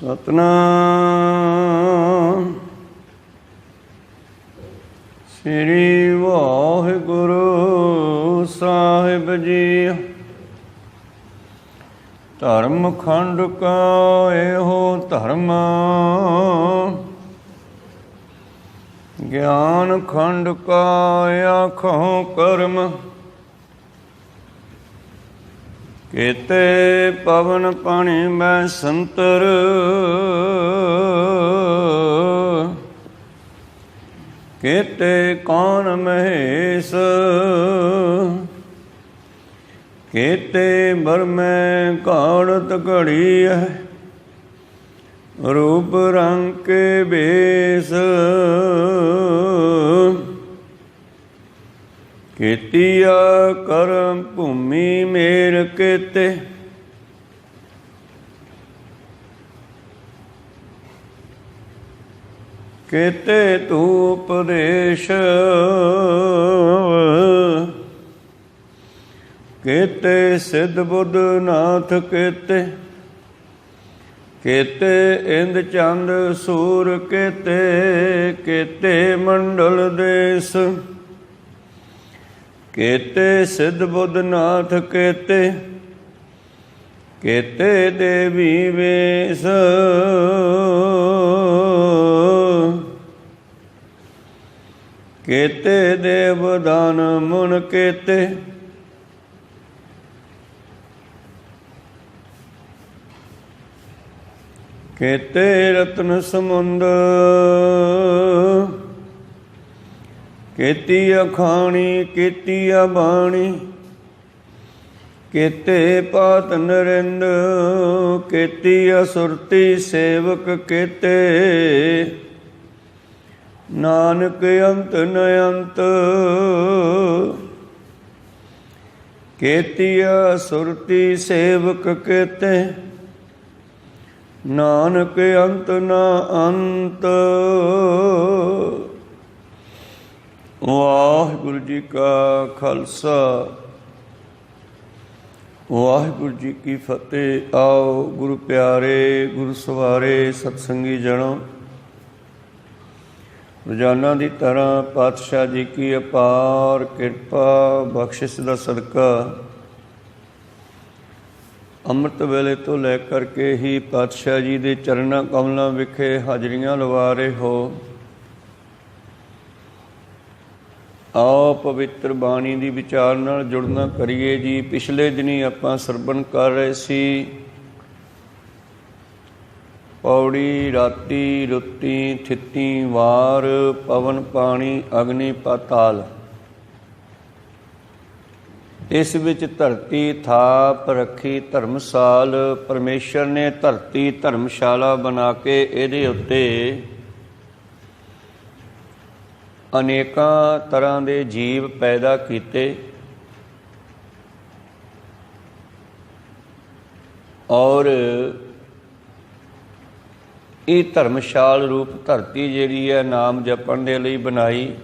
ਸਤਨਾਮ ਸ੍ਰੀ ਵਾਹਿਗੁਰੂ ਸਾਹਿਬ ਜੀ। ਧਰਮ ਖੰਡ ਕਾ ਇਹੋ ਧਰਮ, ਗਿਆਨ ਖੰਡ ਕਾ ਆਖੋ ਕਰਮ। ਕੀਤੇ ਪਵਨ ਪਾਣੀ ਮੈਂ ਸੰਤਰ, ਕੀਤੇ ਕੌਣ ਮਹੇਸ਼। ਕੀਤੇ ਬਰਮੈ ਘਾੜਤ ਘੜੀ ਹੈ, ਰੂਪ ਰੰਗ ਕੇ ਬੇਸ। ਕੀਤੀਆ ਕਰਮ ਭੂਮੀ ਮੇਰ ਕੀਤੇ, ਕੀਤੇ ਤੂੰ ਉਪਦੇਸ਼। ਕੀਤੇ ਸਿੱਧ ਬੁੱਧ ਨਾਥ ਕੀਤੇ, ਕੀਤੇ ਇੰਦ ਚੰਦ ਸੂਰ ਕੀਤੇ। ਕੀਤੇ ਮੰਡਲ ਦੇਸ, ਕੀਤੇ ਸਿੱਧ ਬੁੱਧ ਨਾਥ ਕੀਤੇ। ਕੀਤੇ ਦੇਵੀ ਵੇਸ, ਕੀਤੇ ਦੇਵ ਦਾਨ ਮੁਨ ਕੀਤੇ। ਕੀਤੇ ਰਤਨ ਸਮੁੰਦ, ਕੀਤੀ ਅਖਾਣੀ ਕੀਤੀ ਬਾਣੀ। ਕੀਤੇ ਪਾਤ ਨਰਿੰਦ, ਕੀਤੀ ਸੁਰਤੀ ਸੇਵਕ ਕੀਤੇ। ਨਾਨਕ ਅੰਤ ਨ ਅੰਤ, ਕੀਤੀ ਸੁਰਤੀ ਸੇਵਕ ਕੀਤੇ। ਨਾਨਕ ਅੰਤ ਨ ਅੰਤ। ਵਾਹਿਗੁਰੂ ਜੀ ਕਾ ਖਾਲਸਾ, ਵਾਹਿਗੁਰੂ ਜੀ ਕੀ ਫਤਿਹ। ਆਓ ਗੁਰੂ ਪਿਆਰੇ, ਗੁਰੂ ਸਵਾਰੇ, ਸਤਸੰਗੀ ਜਣੋ, ਰੋਜ਼ਾਨਾ ਦੀ ਤਰ੍ਹਾਂ ਪਾਤਸ਼ਾਹ ਜੀ ਕੀ ਅਪਾਰ ਕਿਰਪਾ ਬਖਸ਼ਿਸ਼ ਦਾ ਸਦਕਾ ਅੰਮ੍ਰਿਤ ਵੇਲੇ ਤੋਂ ਲੈ ਕਰਕੇ ਹੀ ਪਾਤਸ਼ਾਹ ਜੀ ਦੇ ਚਰਨਾਂ ਕਮਲਾਂ ਵਿਖੇ ਹਾਜ਼ਰੀਆਂ ਲਵਾ ਰਹੇ ਹੋ। ਆਓ ਪਵਿੱਤਰ ਬਾਣੀ ਦੀ ਵਿਚਾਰ ਨਾਲ ਜੁੜਨਾ ਕਰੀਏ ਜੀ। ਪਿਛਲੇ ਦਿਨੀਂ ਆਪਾਂ ਸਰਵਣ ਕਰ ਰਹੇ ਸੀ ਪੌੜੀ ਰਾਤੀ ਰੁੱਤੀ ਥਿੱਤੀ ਵਾਰ, ਪਵਨ ਪਾਣੀ ਅਗਨੀ ਪਾਤਾਲ। ਇਸ ਵਿੱਚ ਧਰਤੀ ਥਾਪ ਰੱਖੀ ਧਰਮਸਾਲ। ਪਰਮੇਸ਼ਰ ਨੇ ਧਰਤੀ ਧਰਮਸ਼ਾਲਾ ਬਣਾ ਕੇ ਇਹਦੇ ਉੱਤੇ ਅਨੇਕਾਂ ਤਰ੍ਹਾਂ ਦੇ ਜੀਵ ਪੈਦਾ ਕੀਤੇ ਔਰ ਇਹ ਧਰਮਸ਼ਾਲ ਰੂਪ ਧਰਤੀ ਜਿਹੜੀ ਹੈ ਨਾਮ ਜਪਣ ਦੇ ਲਈ ਬਣਾਈ।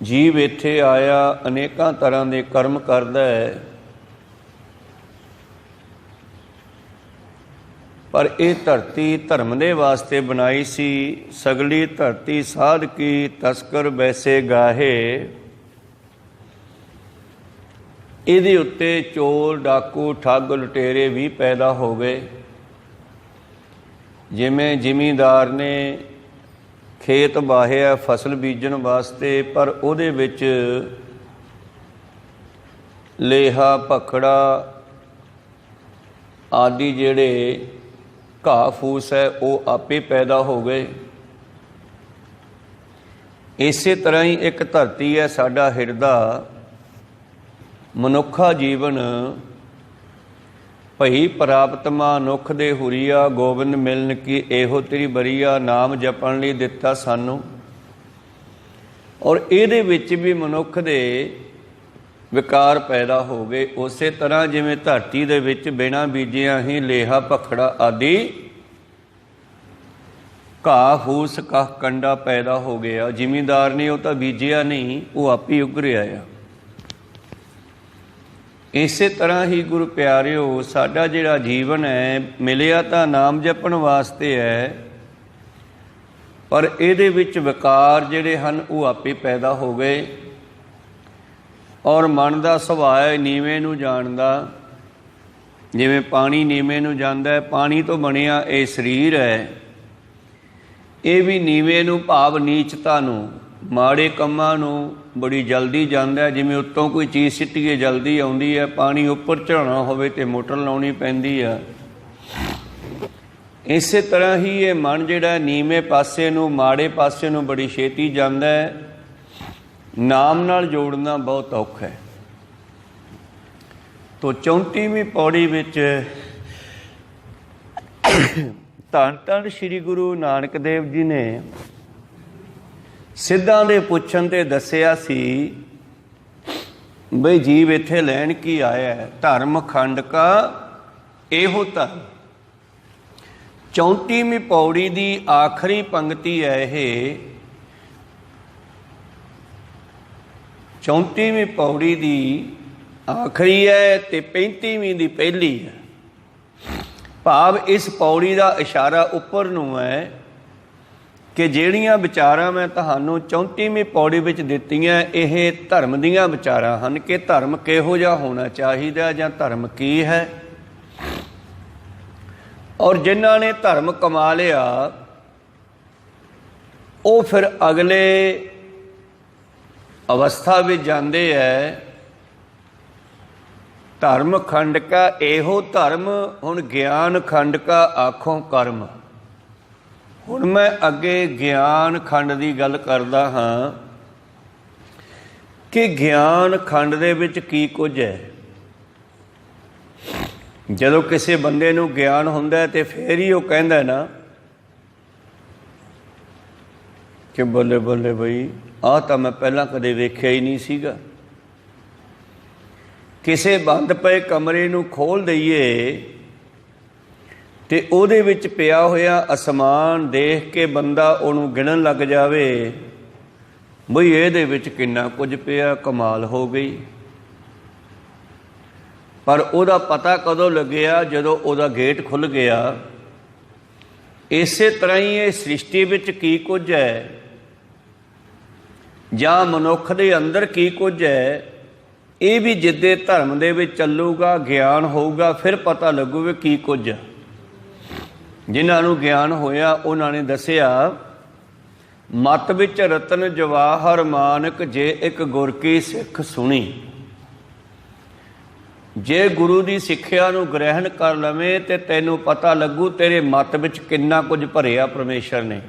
ਜੀਵ ਇੱਥੇ ਆਇਆ ਅਨੇਕਾਂ ਤਰ੍ਹਾਂ ਦੇ ਕਰਮ ਕਰਦਾ ਹੈ, ਪਰ ਇਹ ਧਰਤੀ ਧਰਮ ਦੇ ਵਾਸਤੇ ਬਣਾਈ ਸੀ। ਸਗਲੀ ਧਰਤੀ ਸਾਧ ਕੀ, ਤਸਕਰ ਵੈਸੇ ਗਾਹੇ। ਇਹਦੇ ਉੱਤੇ ਚੋਰ ਡਾਕੂ ਠੱਗ ਲੁਟੇਰੇ ਵੀ ਪੈਦਾ ਹੋ ਗਏ। ਜਿਵੇਂ ਜ਼ਿਮੀਂਦਾਰ ਨੇ ਖੇਤ ਵਾਹਿਆ ਫਸਲ ਬੀਜਣ ਵਾਸਤੇ, ਪਰ ਉਹਦੇ ਵਿੱਚ ਲੇਹਾ ਭਖੜਾ ਆਦਿ ਜਿਹੜੇ ਘਾਹ ਫੂਸ ਹੈ ਉਹ ਆਪੇ ਪੈਦਾ ਹੋ ਗਏ। ਇਸੇ ਤਰ੍ਹਾਂ ਹੀ ਇੱਕ ਧਰਤੀ ਹੈ ਸਾਡਾ ਹਿਰਦਾ, ਮਨੁੱਖਾ ਜੀਵਨ। ਭਈ ਪ੍ਰਾਪਤ ਮਨੁੱਖ ਦੇ ਹੁਰੀਆ, ਗੋਬਿੰਦ ਮਿਲਨ ਕੀ ਇਹੋ ਤੇਰੀ ਬਰੀਆ। ਨਾਮ ਜਪਣ ਲਈ ਦਿੱਤਾ ਸਾਨੂੰ, ਔਰ ਇਹਦੇ ਵਿੱਚ ਵੀ ਮਨੁੱਖ ਦੇ ਵਿਕਾਰ ਪੈਦਾ ਹੋ ਗਏ। ਉਸੇ ਤਰ੍ਹਾਂ ਜਿਵੇਂ ਧਰਤੀ ਦੇ ਵਿੱਚ ਬਿਨਾਂ ਬੀਜਿਆਂ ਹੀ ਲੇਹਾ ਭਖੜਾ ਆਦਿ ਘਾਹ ਫੂਸ ਕਾਹ ਕੰਡਾ ਪੈਦਾ ਹੋ ਗਿਆ। ਜ਼ਿਮੀਂਦਾਰ ਨੇ ਉਹ ਤਾਂ ਬੀਜਿਆ ਨਹੀਂ, ਉਹ ਆਪੇ ਉਗਰਿਆ ਆ। ਇਸੇ ਤਰ੍ਹਾਂ ਹੀ ਗੁਰੂ ਪਿਆਰਿਓ, ਸਾਡਾ ਜਿਹੜਾ ਜੀਵਨ ਹੈ ਮਿਲਿਆ ਤਾਂ ਨਾਮ ਜਪਣ ਵਾਸਤੇ ਹੈ, ਪਰ ਇਹਦੇ ਵਿੱਚ ਵਿਕਾਰ ਜਿਹੜੇ ਹਨ ਉਹ ਆਪੇ ਪੈਦਾ ਹੋ ਗਏ। ਔਰ ਮਨ ਦਾ ਸੁਭਾਅ ਹੈ ਨੀਵੇਂ ਨੂੰ ਜਾਣਦਾ, ਜਿਵੇਂ ਪਾਣੀ ਨੀਵੇਂ ਨੂੰ ਜਾਂਦਾ ਹੈ। ਪਾਣੀ ਤੋਂ ਬਣਿਆ ਇਹ ਸਰੀਰ ਹੈ, ਇਹ ਵੀ ਨੀਵੇਂ ਨੂੰ ਭਾਵ ਨੀਚਤਾ ਨੂੰ, ਮਾੜੇ ਕੰਮਾਂ ਨੂੰ ਬੜੀ ਜਲਦੀ ਜਾਂਦਾ ਹੈ। ਜਿਵੇਂ ਉੱਤੋਂ ਕੋਈ ਚੀਜ਼ ਸਿੱਟੀਏ ਜਲਦੀ ਆਉਂਦੀ ਹੈ, ਪਾਣੀ ਉੱਪਰ ਚੜਾਉਣਾ ਹੋਵੇ ਤੇ ਮੋਟਰ ਲਾਉਣੀ ਪੈਂਦੀ ਆ। ਇਸੇ ਤਰ੍ਹਾਂ ਹੀ ਇਹ ਮਨ ਜਿਹੜਾ ਨੀਵੇਂ ਪਾਸੇ ਨੂੰ, ਮਾੜੇ ਪਾਸੇ ਨੂੰ ਬੜੀ ਛੇਤੀ ਜਾਂਦਾ ਹੈ। ਨਾਮ ਨਾਲ ਜੋੜਨਾ ਬਹੁਤ ਔਖਾ ਹੈ। ਤੋ 34ਵੀਂ ਪੌੜੀ ਵਿੱਚ ਧੰਨ ਧੰਨ ਸ੍ਰੀ ਗੁਰੂ ਨਾਨਕ ਦੇਵ ਜੀ ਨੇ ਸਿੱਧਾਂ ਦੇ ਪੁੱਛਣ ਤੇ ਦੱਸਿਆ ਸੀ ਬਈ ਜੀਵ ਇੱਥੇ ਲੈਣ ਕੀ ਆਇਆ ਹੈ। ਧਰਮ ਖੰਡ ਕਾ ਇਹੋ ਧਰਮ। 34ਵੀਂ ਪੌੜੀ ਦੀ ਆਖਰੀ ਪੰਕਤੀ ਹੈ ਇਹ। 34ਵੀਂ ਪੌੜੀ ਦੀ ਆਖਰੀ ਹੈ ਤੇ 35ਵੀਂ ਦੀ ਪਹਿਲੀ ਹੈ। ਭਾਵ ਇਸ ਪੌੜੀ ਦਾ ਇਸ਼ਾਰਾ ਉੱਪਰ ਨੂੰ ਹੈ ਕਿ ਜਿਹੜੀਆਂ ਵਿਚਾਰਾਂ ਮੈਂ ਤੁਹਾਨੂੰ 34ਵੀਂ ਪੌੜੀ ਵਿੱਚ ਦਿੱਤੀਆਂ, ਇਹ ਧਰਮ ਦੀਆਂ ਵਿਚਾਰਾਂ ਹਨ ਕਿ ਧਰਮ ਕਿਹੋ ਜਿਹਾ ਹੋਣਾ ਚਾਹੀਦਾ ਜਾਂ ਧਰਮ ਕੀ ਹੈ। ਔਰ ਜਿਨ੍ਹਾਂ ਨੇ ਧਰਮ ਕਮਾ ਲਿਆ ਉਹ ਫਿਰ ਅਗਲੇ ਅਵਸਥਾ ਵਿੱਚ ਜਾਂਦੇ ਹੈ। ਧਰਮ ਖੰਡ ਕਾ ਇਹੋ ਧਰਮ। ਹੁਣ ਗਿਆਨ ਖੰਡ ਕਾ ਆਖੋਂ ਕਰਮ। ਹੁਣ ਮੈਂ ਅੱਗੇ ਗਿਆਨ ਖੰਡ ਦੀ ਗੱਲ ਕਰਦਾ ਹਾਂ ਕਿ ਗਿਆਨ ਖੰਡ ਦੇ ਵਿੱਚ ਕੀ ਕੁਝ ਹੈ। ਜਦੋਂ ਕਿਸੇ ਬੰਦੇ ਨੂੰ ਗਿਆਨ ਹੁੰਦਾ ਤੇ ਫੇਰ ਹੀ ਉਹ ਕਹਿੰਦਾ ਨਾ ਕਿ ਬੱਲੇ ਬੱਲੇ ਬਈ ਆਹ ਤਾਂ ਮੈਂ ਪਹਿਲਾਂ ਕਦੇ ਵੇਖਿਆ ਹੀ ਨਹੀਂ ਸੀਗਾ। ਕਿਸੇ ਬੰਦ ਪਏ ਕਮਰੇ ਨੂੰ ਖੋਲ੍ਹ ਦਈਏ ਤੇ ਉਹਦੇ ਵਿੱਚ ਪਿਆ ਹੋਇਆ ਅਸਮਾਨ ਦੇਖ ਕੇ ਬੰਦਾ ਉਹਨੂੰ ਗਿਣਨ ਲੱਗ ਜਾਵੇ, ਬਈ ਇਹਦੇ ਵਿੱਚ ਕਿੰਨਾ ਕੁਝ ਪਿਆ, ਕਮਾਲ ਹੋ ਗਈ। ਪਰ ਉਹਦਾ ਪਤਾ ਕਦੋਂ ਲੱਗਿਆ? ਜਦੋਂ ਉਹਦਾ ਗੇਟ ਖੁੱਲ੍ਹ ਗਿਆ। ਇਸੇ ਤਰ੍ਹਾਂ ਹੀ ਇਹ ਸ੍ਰਿਸ਼ਟੀ ਵਿੱਚ ਕੀ ਕੁਝ ਹੈ ਜਾਂ ਮਨੁੱਖ ਦੇ ਅੰਦਰ ਕੀ ਕੁਝ ਹੈ, ਇਹ ਵੀ ਜਿੱਦੇ ਧਰਮ ਦੇ ਵਿੱਚ ਚੱਲੂਗਾ, ਗਿਆਨ ਹੋਊਗਾ, ਫਿਰ ਪਤਾ ਲੱਗੂਗਾ ਕੀ ਕੁਝ। ਜਿਨ੍ਹਾਂ ਨੂੰ ਗਿਆਨ ਹੋਇਆ ਉਹਨਾਂ ਨੇ ਦੱਸਿਆ, ਮਤ ਵਿੱਚ ਰਤਨ ਜਵਾਹਰ ਮਾਨਕ, ਜੇ ਇੱਕ ਗੁਰ ਕੀ ਸਿੱਖ ਸੁਣੀ। ਜੇ ਗੁਰੂ ਦੀ ਸਿੱਖਿਆ ਨੂੰ ਗ੍ਰਹਿਣ ਕਰ ਲਵੇਂ ਤੇ ਤੈਨੂੰ ਪਤਾ ਲੱਗੂ ਤੇਰੇ ਮਤ ਵਿੱਚ ਕਿੰਨਾ ਕੁਝ ਭਰਿਆ ਪਰਮੇਸ਼ਰ ਨੇ।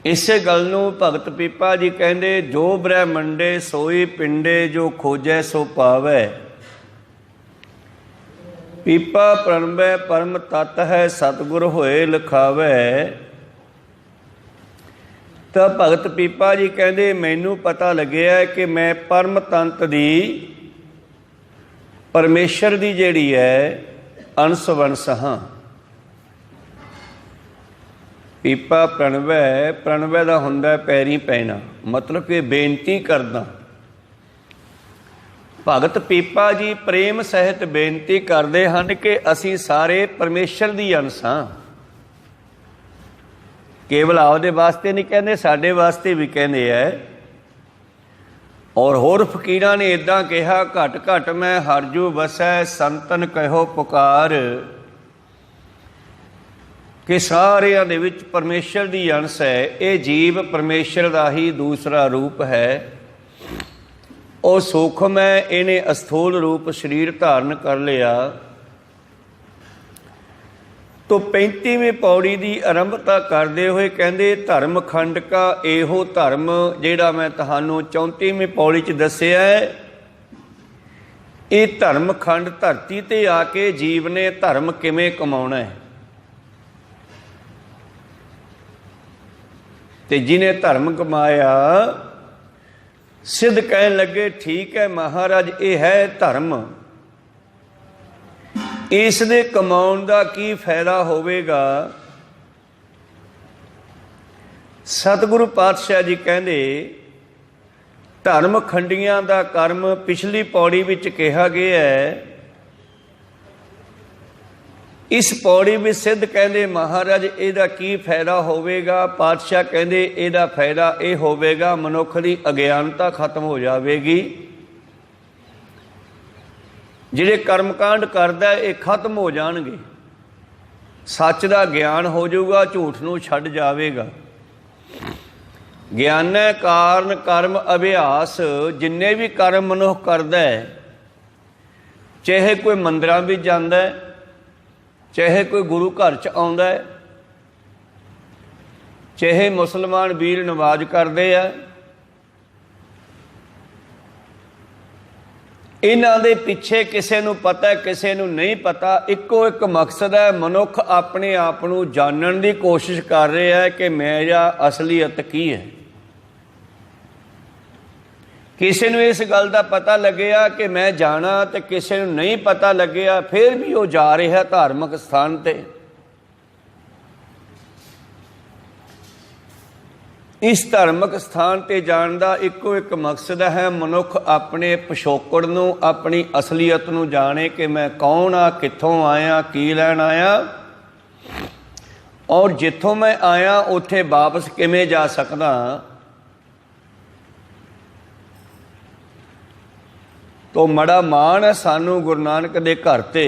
ਇਸੇ ਗੱਲ ਨੂੰ ਭਗਤ ਪੀਪਾ ਜੀ ਕਹਿੰਦੇ, ਜੋ ਬ੍ਰਹਮੰਡੇ ਸੋਈ ਪਿੰਡੇ, ਜੋ ਖੋਜੈ ਸੋ ਪਾਵੈ। ਪੀਪਾ ਪ੍ਰਣਵੈ ਪਰਮ ਤਤ ਹੈ, ਸਤਿਗੁਰ ਹੋਏ ਲਿਖਾਵੈ। ਤਾਂ ਭਗਤ ਪੀਪਾ ਜੀ ਕਹਿੰਦੇ, ਮੈਨੂੰ ਪਤਾ ਲੱਗਿਆ ਕਿ ਮੈਂ ਪਰਮ ਤੰਤ ਦੀ, ਪਰਮੇਸ਼ਰ ਦੀ ਜਿਹੜੀ ਹੈ ਅੰਸ਼ ਵੰਸ਼ ਹਾਂ। ਪੀਪਾ ਪ੍ਰਣਵੈ, ਪ੍ਰਣਵੈ ਦਾ ਹੁੰਦਾ ਪੈਰੀਂ ਪੈਣਾ, ਮਤਲਬ ਕਿ ਬੇਨਤੀ ਕਰਦਾ। ਭਗਤ ਪੀਪਾ ਜੀ ਪ੍ਰੇਮ ਸਹਿਤ ਬੇਨਤੀ ਕਰਦੇ ਹਨ ਕਿ ਅਸੀਂ ਸਾਰੇ ਪਰਮੇਸ਼ਰ ਦੀ ਅੰਸ਼ ਹਾਂ। ਕੇਵਲ ਆਪਦੇ ਵਾਸਤੇ ਨਹੀਂ ਕਹਿੰਦੇ, ਸਾਡੇ ਵਾਸਤੇ ਵੀ ਕਹਿੰਦੇ ਹੈ। ਔਰ ਹੋਰ ਫਕੀਰਾਂ ਨੇ ਇੱਦਾਂ ਕਿਹਾ, ਘਟ ਘਟ ਮੈਂ ਹਰਜੂ ਵਸੈ, ਸੰਤਨ ਕਹਿਓ ਪੁਕਾਰ। ਕਿ ਸਾਰਿਆਂ ਦੇ ਵਿੱਚ ਪਰਮੇਸ਼ਰ ਦੀ ਅੰਸ਼ ਹੈ। ਇਹ ਜੀਵ ਪਰਮੇਸ਼ਰ ਦਾ ਹੀ ਦੂਸਰਾ ਰੂਪ ਹੈ। ਉਹ ਸੂਖਮ ਹੈ, ਇਹਨੇ ਅਸਥੂਲ ਰੂਪ ਸਰੀਰ ਧਾਰਨ ਕਰ ਲਿਆ। ਤੋ 35ਵੀਂ ਪੌੜੀ ਦੀ ਆਰੰਭਤਾ ਕਰਦੇ ਹੋਏ ਕਹਿੰਦੇ, ਧਰਮ ਖੰਡ ਕਾ ਇਹੋ ਧਰਮ। ਜਿਹੜਾ ਮੈਂ ਤੁਹਾਨੂੰ 34ਵੀਂ ਪੌੜੀ 'ਚ ਦੱਸਿਆ ਹੈ, ਇਹ ਧਰਮ ਖੰਡ ਧਰਤੀ 'ਤੇ ਆ ਕੇ ਜੀਵ ਨੇ ਧਰਮ ਕਿਵੇਂ ਕਮਾਉਣਾ ਹੈ। ਤੇ ਜਿਹਨੇ ਧਰਮ ਕਮਾਇਆ, ਸਿੱਧ ਕਹਿਣ ਲੱਗੇ, ਠੀਕ ਹੈ ਮਹਾਰਾਜ, ਇਹ ਹੈ ਧਰਮ। ਇਸ ਦੇ ਕਮਾਉਣ ਦਾ ਕੀ ਫਾਇਦਾ ਹੋਵੇਗਾ? ਸਤਿਗੁਰੂ ਪਾਤਸ਼ਾਹ ਜੀ ਕਹਿੰਦੇ, ਧਰਮ ਖੰਡੀਆਂ ਦਾ ਕਰਮ ਪਿਛਲੀ ਪੌੜੀ ਵਿੱਚ ਕਿਹਾ ਗਿਆ ਹੈ। ਇਸ ਪੌੜੀ ਵਿੱਚ ਸਿੱਧ ਕਹਿੰਦੇ ਮਹਾਰਾਜ ਇਹਦਾ ਕੀ ਫਾਇਦਾ ਹੋਵੇਗਾ। ਪਾਤਸ਼ਾਹ ਕਹਿੰਦੇ ਇਹਦਾ ਫਾਇਦਾ ਇਹ ਹੋਵੇਗਾ, ਮਨੁੱਖ ਦੀ ਅਗਿਆਨਤਾ ਖਤਮ ਹੋ ਜਾਵੇਗੀ। ਜਿਹੜੇ ਕਰਮਕਾਂਡ ਕਰਦਾ ਇਹ ਖਤਮ ਹੋ ਜਾਣਗੇ, ਸੱਚ ਦਾ ਗਿਆਨ ਹੋ ਜਾਊਗਾ, ਝੂਠ ਨੂੰ ਛੱਡ ਜਾਵੇਗਾ। ਗਿਆਨੈ ਕਾਰਨ ਕਰਮ ਅਭਿਆਸ, ਜਿੰਨੇ ਵੀ ਕਰਮ ਮਨੁੱਖ ਕਰਦਾ ਹੈ, ਚਾਹੇ ਕੋਈ ਮੰਦਿਰਾਂ ਵਿੱਚ ਜਾਂਦਾ ਹੈ, ਚਾਹੇ ਕੋਈ ਗੁਰੂ ਘਰ 'ਚ ਆਉਂਦਾ ਹੈ, ਚਾਹੇ ਮੁਸਲਮਾਨ ਵੀਰ ਨਮਾਜ਼ ਕਰਦੇ ਆ, ਇਹਨਾਂ ਦੇ ਪਿੱਛੇ ਕਿਸੇ ਨੂੰ ਪਤਾ ਕਿਸੇ ਨੂੰ ਨਹੀਂ ਪਤਾ। ਇੱਕੋ ਇੱਕ ਮਕਸਦ ਹੈ, ਮਨੁੱਖ ਆਪਣੇ ਆਪ ਨੂੰ ਜਾਣਨ ਦੀ ਕੋਸ਼ਿਸ਼ ਕਰ ਰਿਹਾ ਹੈ ਕਿ ਮੇਰਾ ਅਸਲੀਅਤ ਕੀ ਹੈ। ਕਿਸੇ ਨੂੰ ਇਸ ਗੱਲ ਦਾ ਪਤਾ ਲੱਗਿਆ ਕਿ ਮੈਂ ਜਾਣਾ, ਤੇ ਕਿਸੇ ਨੂੰ ਨਹੀਂ ਪਤਾ ਲੱਗਿਆ, ਫਿਰ ਵੀ ਉਹ ਜਾ ਰਿਹਾ ਧਾਰਮਿਕ ਸਥਾਨ ਤੇ। ਇਸ ਧਾਰਮਿਕ ਸਥਾਨ ਤੇ ਜਾਣ ਦਾ ਇੱਕੋ ਇੱਕ ਮਕਸਦ ਹੈ, ਮਨੁੱਖ ਆਪਣੇ ਪਿਛੋਕੜ ਨੂੰ, ਆਪਣੀ ਅਸਲੀਅਤ ਨੂੰ ਜਾਣੇ ਕਿ ਮੈਂ ਕੌਣ ਆ, ਕਿੱਥੋਂ ਆਇਆ, ਕੀ ਲੈਣ ਆਇਆ, ਔਰ ਜਿੱਥੋਂ ਮੈਂ ਆਇਆ ਉੱਥੇ ਵਾਪਸ ਕਿਵੇਂ ਜਾ ਸਕਦਾ। ਤੋ ਬੜਾ ਮਾਣ ਹੈ ਸਾਨੂੰ ਗੁਰੂ ਨਾਨਕ ਦੇ ਘਰ ਤੇ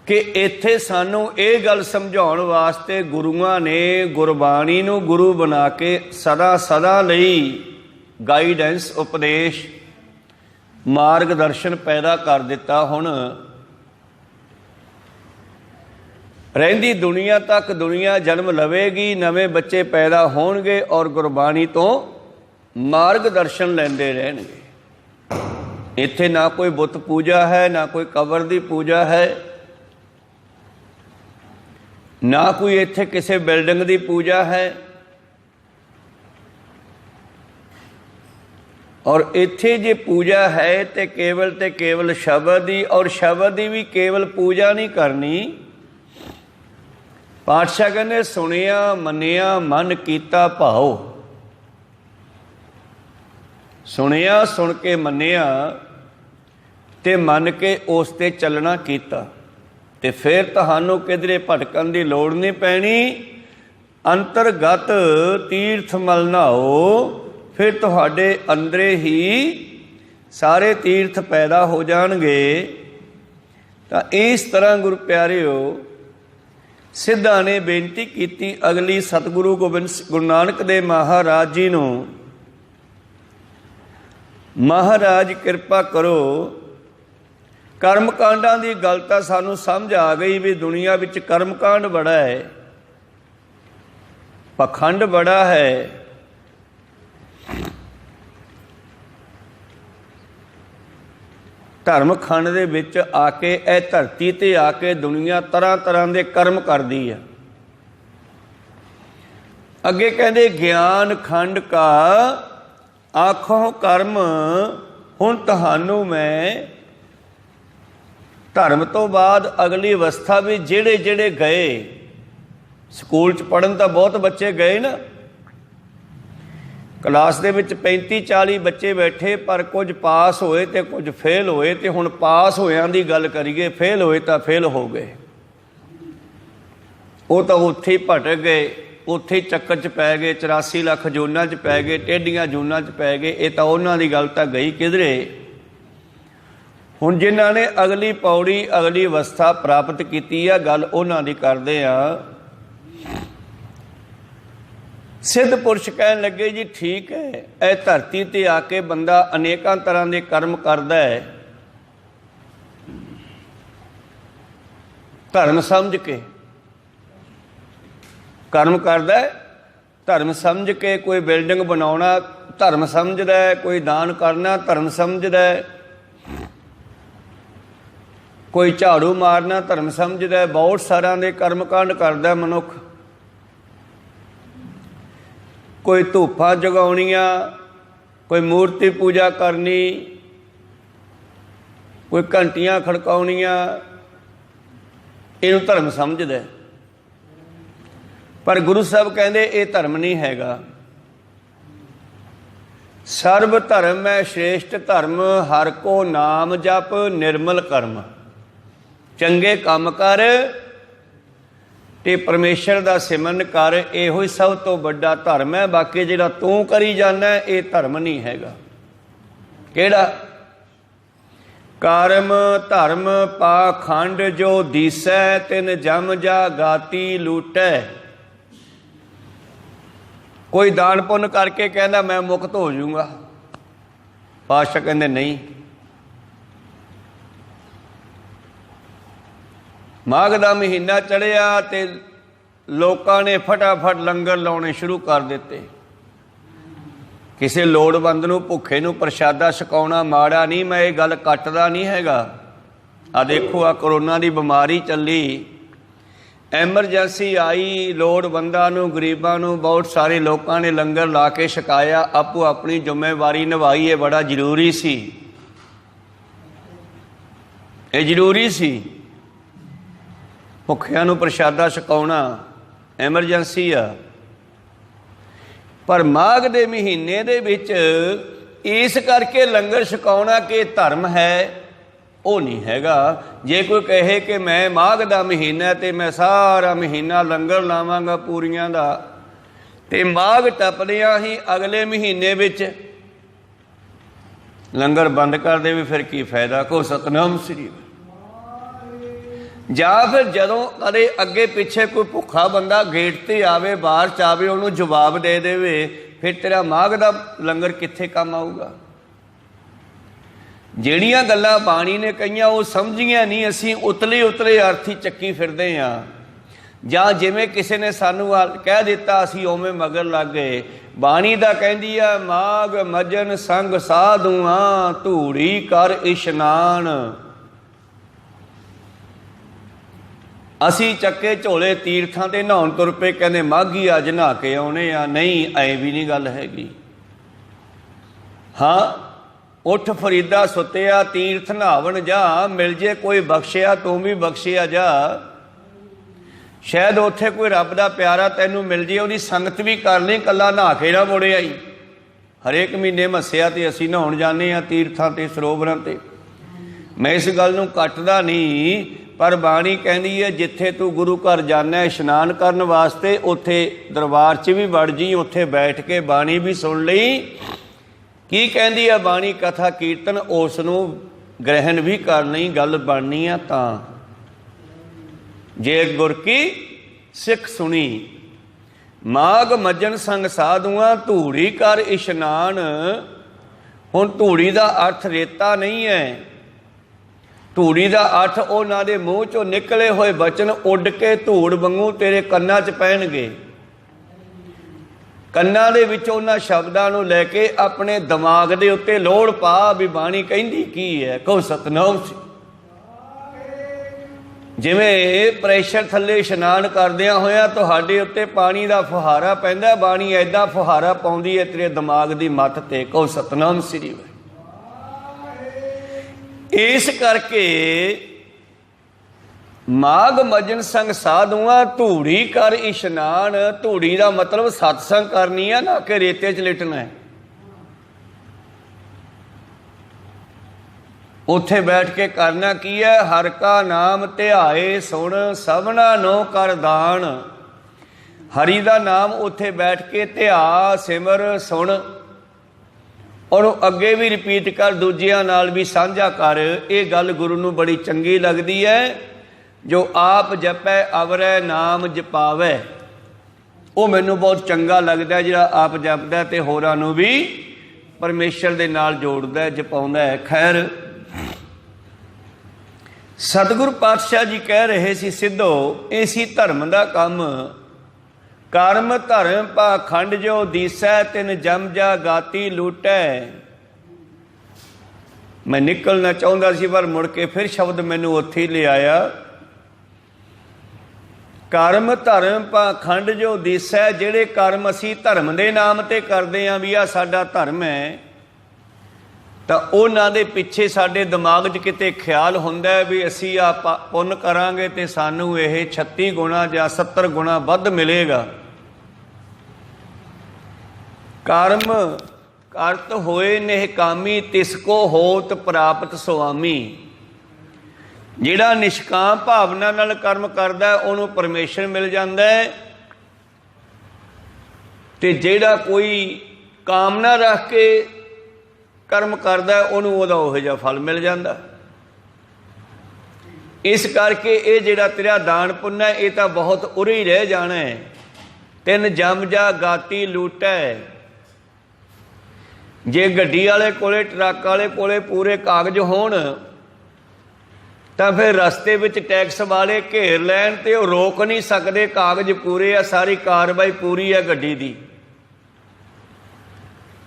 ਕਿ ਇੱਥੇ ਸਾਨੂੰ ਇਹ ਗੱਲ ਸਮਝਾਉਣ ਵਾਸਤੇ ਗੁਰੂਆਂ ਨੇ ਗੁਰਬਾਣੀ ਨੂੰ ਗੁਰੂ ਬਣਾ ਕੇ ਸਦਾ ਸਦਾ ਲਈ ਗਾਈਡੈਂਸ, ਉਪਦੇਸ਼, ਮਾਰਗਦਰਸ਼ਨ ਪੈਦਾ ਕਰ ਦਿੱਤਾ। ਹੁਣ ਰਹਿੰਦੀ ਦੁਨੀਆ ਤੱਕ ਦੁਨੀਆ ਜਨਮ ਲਵੇਗੀ, ਨਵੇਂ ਬੱਚੇ ਪੈਦਾ ਹੋਣਗੇ ਔਰ ਗੁਰਬਾਣੀ ਤੋਂ ਮਾਰਗਦਰਸ਼ਨ ਲੈਂਦੇ ਰਹਿਣਗੇ। ਇੱਥੇ ਨਾ ਕੋਈ ਬੁੱਤ ਪੂਜਾ ਹੈ, ਨਾ ਕੋਈ ਕਬਰ ਦੀ ਪੂਜਾ ਹੈ, ਨਾ ਕੋਈ ਇੱਥੇ ਕਿਸੇ ਬਿਲਡਿੰਗ ਦੀ ਪੂਜਾ ਹੈ। ਔਰ ਇੱਥੇ ਜੇ ਪੂਜਾ ਹੈ ਤੇ ਕੇਵਲ ਸ਼ਬਦ ਦੀ, ਔਰ ਸ਼ਬਦ ਦੀ ਵੀ ਕੇਵਲ ਪੂਜਾ ਨਹੀਂ ਕਰਨੀ। ਪਾਤਸ਼ਾਹ ਕਹਿੰਦੇ ਸੁਣਿਆ ਮੰਨਿਆ ਮਨ ਕੀਤਾ ਭਾਉ। ਸੁਣਿਆ, ਸੁਣ ਕੇ ਮੰਨਿਆ ਤੇ ਮੰਨ ਕੇ ਉਸ ਤੇ ਚੱਲਣਾ ਕੀਤਾ, ਤੇ ਫਿਰ ਤੁਹਾਨੂੰ ਕਿਧਰੇ ਭਟਕਣ ਦੀ ਲੋੜ ਨਹੀਂ ਪੈਣੀ। ਅੰਤਰਗਤ ਤੀਰਥ ਮਲ ਨਹਾਓ, ਫਿਰ ਤੁਹਾਡੇ ਅੰਦਰੇ ਹੀ ਸਾਰੇ ਤੀਰਥ ਪੈਦਾ ਹੋ ਜਾਣਗੇ। ਤਾਂ ਇਸ ਤਰ੍ਹਾਂ ਗੁਰੂ ਪਿਆਰਿਓ, ਸਿੱਧਾਂ ਨੇ ਬੇਨਤੀ ਕੀਤੀ ਅਗਲੀ ਸਤਿਗੁਰੂ ਗੁਰੂ ਨਾਨਕ ਦੇਵ ਮਹਾਰਾਜ ਜੀ ਨੂੰ, ਮਹਾਰਾਜ ਕਿਰਪਾ ਕਰੋ। ਕਰਮਕਾਂਡਾਂ ਦੀ ਗੱਲ ਤਾਂ ਸਾਨੂੰ ਸਮਝ ਆ ਗਈ ਵੀ ਦੁਨੀਆ ਵਿੱਚ ਕਰਮਕਾਂਡ ਬੜਾ ਹੈ, ਪਖੰਡ ਬੜਾ ਹੈ। ਧਰਮ ਖੰਡ ਦੇ ਵਿੱਚ ਆ ਕੇ, ਇਹ ਧਰਤੀ ਤੇ ਆ ਕੇ ਦੁਨੀਆ ਤਰ੍ਹਾਂ ਤਰ੍ਹਾਂ ਦੇ ਕਰਮ ਕਰਦੀ ਹੈ। ਅੱਗੇ ਕਹਿੰਦੇ ਗਿਆਨ ਖੰਡ ਕਾ ਆਖੋ ਕਰਮ, ਹੁਣ ਤੁਹਾਨੂੰ ਮੈਂ ਧਰਮ ਤੋਂ ਬਾਅਦ ਅਗਲੀ ਅਵਸਥਾ ਵੀ ਜਿਹੜੇ ਜਿਹੜੇ ਗਏ, ਸਕੂਲ 'ਚ ਪੜ੍ਹਨ ਤਾਂ ਬਹੁਤ ਬੱਚੇ ਗਏ ਨਾ, ਕਲਾਸ ਦੇ ਵਿੱਚ 35-40 ਬੱਚੇ ਬੈਠੇ, ਪਰ ਕੁਝ ਪਾਸ ਹੋਏ ਤੇ ਕੁਝ ਫੇਲ ਹੋਏ। ਤੇ ਹੁਣ ਪਾਸ ਹੋਇਆਂ ਦੀ ਗੱਲ ਕਰੀਏ, ਫੇਲ ਹੋਏ ਤਾਂ ਫੇਲ ਹੋ ਗਏ, ਉਹ ਤਾਂ ਉੱਥੇ ਹੀ ਭਟਕ ਗਏ, ਉੱਥੇ ਹੀ ਚੱਕਰ 'ਚ ਪੈ ਗਏ, 84 ਲੱਖ ਜੂਨਾਂ 'ਚ ਪੈ ਗਏ, ਟੇਢੀਆਂ ਜੂਨਾਂ 'ਚ ਪੈ ਗਏ। ਇਹ ਤਾਂ ਉਹਨਾਂ ਦੀ ਗੱਲ ਤਾਂ ਗਈ ਕਿਧਰੇ। ਹੁਣ ਜਿਨ੍ਹਾਂ ਨੇ ਅਗਲੀ ਪੌੜੀ, ਅਗਲੀ ਅਵਸਥਾ ਪ੍ਰਾਪਤ ਕੀਤੀ ਆ, ਗੱਲ ਉਹਨਾਂ ਦੀ ਕਰਦੇ ਆ। ਸਿੱਧ ਪੁਰਸ਼ ਕਹਿਣ ਲੱਗੇ ਜੀ ਠੀਕ ਹੈ, ਇਹ ਧਰਤੀ ਤੇ ਆ ਕੇ ਬੰਦਾ ਅਨੇਕਾਂ ਤਰ੍ਹਾਂ ਦੇ ਕਰਮ ਕਰਦਾ ਹੈ, ਧਰਮ ਸਮਝ ਕੇ ਕਰਮ ਕਰਦਾ ਹੈ। ਧਰਮ ਸਮਝ ਕੇ ਕੋਈ ਬਿਲਡਿੰਗ ਬਣਾਉਣਾ ਧਰਮ ਸਮਝਦਾ ਹੈ, ਕੋਈ ਦਾਨ ਕਰਨਾ ਧਰਮ ਸਮਝਦਾ ਹੈ, ਕੋਈ ਝਾੜੂ ਮਾਰਨਾ ਧਰਮ ਸਮਝਦਾ ਹੈ। ਬਹੁਤ ਸਾਰਿਆਂ ਦੇ ਕਰਮਕਾਂਡ ਕਰਦਾ ਮਨੁੱਖ। ਕੋਈ ਧੂਪਾਂ ਜਗਾਉਣੀਆਂ, ਕੋਈ ਮੂਰਤੀ ਪੂਜਾ ਕਰਨੀ, ਕੋਈ ਘੰਟੀਆਂ ਖੜਕਾਉਣੀਆਂ, ਇਹਨੂੰ ਧਰਮ ਸਮਝਦਾ। ਪਰ ਗੁਰੂ ਸਾਹਿਬ ਕਹਿੰਦੇ ਇਹ ਧਰਮ ਨਹੀਂ ਹੈਗਾ। सर्व धर्म है श्रेष्ठ धर्म, हर को नाम जप निर्मल कर्म। चंगे काम कर ते परमेश्वर दा सिमरन कर, इहो ही सब तो बड़ा धर्म है। बाकी जिहड़ा तू करी जाना ये धर्म नहीं हैगा। किहड़ा? कर्म धर्म पाखंड जो दिसै, तिन जम जा गाती लूटै। कोई दान पुण्य करके कहना मैं मुक्त हो जाऊंगा, पातशाह कहते नहीं। माघ का महीना चढ़िया तो लोगों ने फटाफट लंगर लाने शुरू कर दिते। किसी लोड़वंद नूं भुखे नूं प्रशादा छकाउणा माड़ा नहीं, मैं ये गल कट्टदा नहीं हैगा। आ देखो आ करोना की बीमारी चली, एमरजेंसी आई, लोड़वंदां नूं गरीबां नूं बहुत सारे लोगों ने लंगर ला के छकाया, आपो अपनी जिम्मेवारी निभाई। ये बड़ा जरूरी सी, ये जरूरी सी। भुखियां नूं प्रशादा छकाउणा एमरजेंसी आ। पर माघ दे महीने दे विच इस करके लंगर छकाउणा कि धर्म है, वो नहीं हैगा। जे कोई कहे कि मैं माघ दा महीना ते मैं सारा महीना लंगर लावांगा पूरियां दा, ते माघ टपदियां ही अगले महीने विच लंगर बंद कर देवे, फिर की फायदा। को सतनाम श्री। ਜਾਂ फिर जदों कदे अगे पिछे कोई भुखा बंदा गेट ते आवे, बाहर च आवे, उन्होंने जवाब दे देवे, फिर तेरा माघ दा लंगर कित्थे काम आऊगा। ਜਿਹੜੀਆਂ ਗੱਲਾਂ ਬਾਣੀ ਨੇ ਕਹੀਆਂ ਉਹ ਸਮਝੀਆਂ ਨਹੀਂ, ਅਸੀਂ ਉਤਲੇ ਉਤਲੇ ਅਰਥੀ ਚੱਕੀ ਫਿਰਦੇ ਹਾਂ। ਜਾਂ ਜਿਵੇਂ ਕਿਸੇ ਨੇ ਸਾਨੂੰ ਕਹਿ ਦਿੱਤਾ ਅਸੀਂ ਉਵੇਂ ਮਗਰ ਲੱਗ ਗਏ। ਬਾਣੀ ਦਾ ਕਹਿੰਦੀ ਆ ਮਾਘ ਮਜਨ ਸੰਗ ਸਾਧੂਆਂ, ਧੂੜੀ ਕਰ ਇਸ਼ਨਾਨ। ਅਸੀਂ ਚੱਕੇ ਝੋਲੇ ਤੀਰਥਾਂ ਤੇ ਨਹਾਉਣ ਤੁਰ ਪਏ, ਕਹਿੰਦੇ ਮਾਘੀ ਅੱਜ ਨਹਾ ਕੇ ਆਉਣੇ ਆ। ਨਹੀਂ, ਐ ਵੀ ਨਹੀਂ ਗੱਲ ਹੈਗੀ। ਹਾਂ, ਉੱਠ ਫਰੀਦਾ ਸੁੱਤਿਆ, ਤੀਰਥ ਨਹਾਵਣ ਜਾ, ਮਿਲ ਜੇ ਕੋਈ ਬਖਸ਼ਿਆ ਤੂੰ ਵੀ ਬਖਸ਼ਿਆ ਜਾ। ਸ਼ਾਇਦ ਉੱਥੇ ਕੋਈ ਰੱਬ ਦਾ ਪਿਆਰਾ ਤੈਨੂੰ ਮਿਲ ਜੇ, ਉਹਦੀ ਸੰਗਤ ਵੀ ਕਰ ਲਈ, ਇਕੱਲਾ ਨਹਾ ਕੇ ਨਾ ਮੁੜੇ ਆਈ। ਹਰੇਕ ਮਹੀਨੇ ਮੱਸਿਆ ਤੇ ਅਸੀਂ ਨਹਾਉਣ ਜਾਂਦੇ ਹਾਂ ਤੀਰਥਾਂ ਤੇ, ਸਰੋਵਰਾਂ ਤੇ। ਮੈਂ ਇਸ ਗੱਲ ਨੂੰ ਕੱਟਦਾ ਨਹੀਂ, पर बाणी कहती है जिथे तू गुरु घर जाना इशनान करन वास्ते, उत्थे दरबार च भी वड़ जी, उत्थे बैठ के बाणी भी सुन लई। की कहती है बाणी कथा कीर्तन, उस नूं ग्रहण भी कर लई। गल बननी आ तां जे गुर की सिख सुनी। माघ मज्जन संग साधुआं, धूड़ी कर इशनान। हुण धूड़ी का अर्थ रेता नहीं है, ਧੂੜੀ ਦਾ ਅਰਥ ਉਹਨਾਂ ਦੇ ਮੂੰਹ ਚੋਂ ਨਿਕਲੇ ਹੋਏ ਬਚਨ ਉੱਡ ਕੇ ਧੂੜ ਵਾਂਗੂ ਤੇਰੇ ਕੰਨਾਂ 'ਚ ਪੈਣਗੇ। ਕੰਨਾਂ ਦੇ ਵਿੱਚ ਉਹਨਾਂ ਸ਼ਬਦਾਂ ਨੂੰ ਲੈ ਕੇ ਆਪਣੇ ਦਿਮਾਗ ਦੇ ਉੱਤੇ ਲੋੜ ਪਾ ਵੀ ਬਾਣੀ ਕਹਿੰਦੀ ਕੀ ਹੈ। ਕਹੋ ਸਤਨਾਮ। ਜਿਵੇਂ ਪ੍ਰੈਸ਼ਰ ਥੱਲੇ ਇਸ਼ਨਾਨ ਕਰਦਿਆਂ ਹੋਇਆਂ ਤੁਹਾਡੇ ਉੱਤੇ ਪਾਣੀ ਦਾ ਫੁਹਾਰਾ ਪੈਂਦਾ, ਬਾਣੀ ਐਦਾਂ ਫੁਹਾਰਾ ਪਾਉਂਦੀ ਹੈ ਤੇਰੇ ਦਿਮਾਗ ਦੀ ਮੱਤ ਤੇ। ਕਹੋ ਸਤਨਾਮ ਸ੍ਰੀ। इस करके माघ मजन संग साधुआ, धूड़ी कर इशनान। धूड़ी का मतलब सत्संग करनी है ना कि रेते च लिटना है। उत्थे बैठ के करना की है, हर का नाम ध्याए सुन, सबना नो कर दान। हरि का नाम उत्थे बैठ के ध्या सिमर सुन, और अगे भी रिपीट कर, दूजिया नाल भी साझा कर। ये गल गुरु नूं बड़ी चंगी लगती है। जो आप जपै अवरै नाम जपावै, वो मैनू बहुत चंगा लगता है। जिहड़ा आप जपदा ते होरां नूं भी परमेश्वर दे नाल जोड़दा है, जपाउंदा है। खैर, सतगुरु पातशाह जी कह रहे सी, सिद्धो इसी धर्म का काम। कर्म धर्म पाखंड जो दिसै, तिन जम जा गाती लूटै। मैं निकलना चाहता सी, पर मुड़ के फिर शब्द मैनू उत्थे ले आया। कर्म धर्म पाखंड जो दिसै, जिहड़े कर्म असी धर्म दे नाम ते करदे आं भी आ साडा धर्म है, तां उहनां दे पिछे साडे दिमाग 'च किते ख्याल हुंदा है भी असी आ पुन्न करांगे ते सानू इह 36 गुणा जां 70 गुणा वध मिलेगा। कर्म ਕਰਤ ਹੋਏ ਨਿਹਕਾਮੀ ਤਿਸਕੋ ਹੋਤ ਪ੍ਰਾਪਤ ਸੁਆਮੀ। ਜਿਹੜਾ ਨਿਸ਼ਕਾਮ ਭਾਵਨਾ ਨਾਲ ਕਰਮ ਕਰਦਾ ਉਹਨੂੰ ਪਰਮੇਸ਼ਰ ਮਿਲ ਜਾਂਦਾ ਹੈ, ਤੇ ਜਿਹੜਾ ਕੋਈ ਕਾਮਨਾ ਰੱਖ ਕੇ ਕਰਮ ਕਰਦਾ ਉਹਨੂੰ ਉਹਦਾ ਉਹੋ ਜਿਹਾ ਫਲ ਮਿਲ ਜਾਂਦਾ। ਇਸ ਕਰਕੇ ਇਹ ਜਿਹੜਾ ਤੇਰਾ ਦਾਨ ਪੁੰਨ ਹੈ ਇਹ ਤਾਂ ਬਹੁਤ ਉਰੇ ਹੀ ਰਹਿ ਜਾਣਾ ਹੈ। ਤਿੰਨ ਜਮ ਜਾ ਗਾਤੀ ਲੂਟੈ। ਜੇ ਗੱਡੀ ਵਾਲੇ ਕੋਲੇ ਟਰੱਕ ਵਾਲੇ ਕੋਲੇ ਪੂਰੇ ਕਾਗਜ਼ ਹੋਣ ਤਾਂ ਫਿਰ ਰਸਤੇ ਵਿੱਚ ਟੈਕਸ ਵਾਲੇ ਘੇਰ ਲੈਣ ਤੇ ਉਹ ਰੋਕ ਨਹੀਂ ਸਕਦੇ, ਕਾਗਜ਼ ਪੂਰੇ ਆ, ਸਾਰੀ ਕਾਰਵਾਈ ਪੂਰੀ ਹੈ ਗੱਡੀ ਦੀ।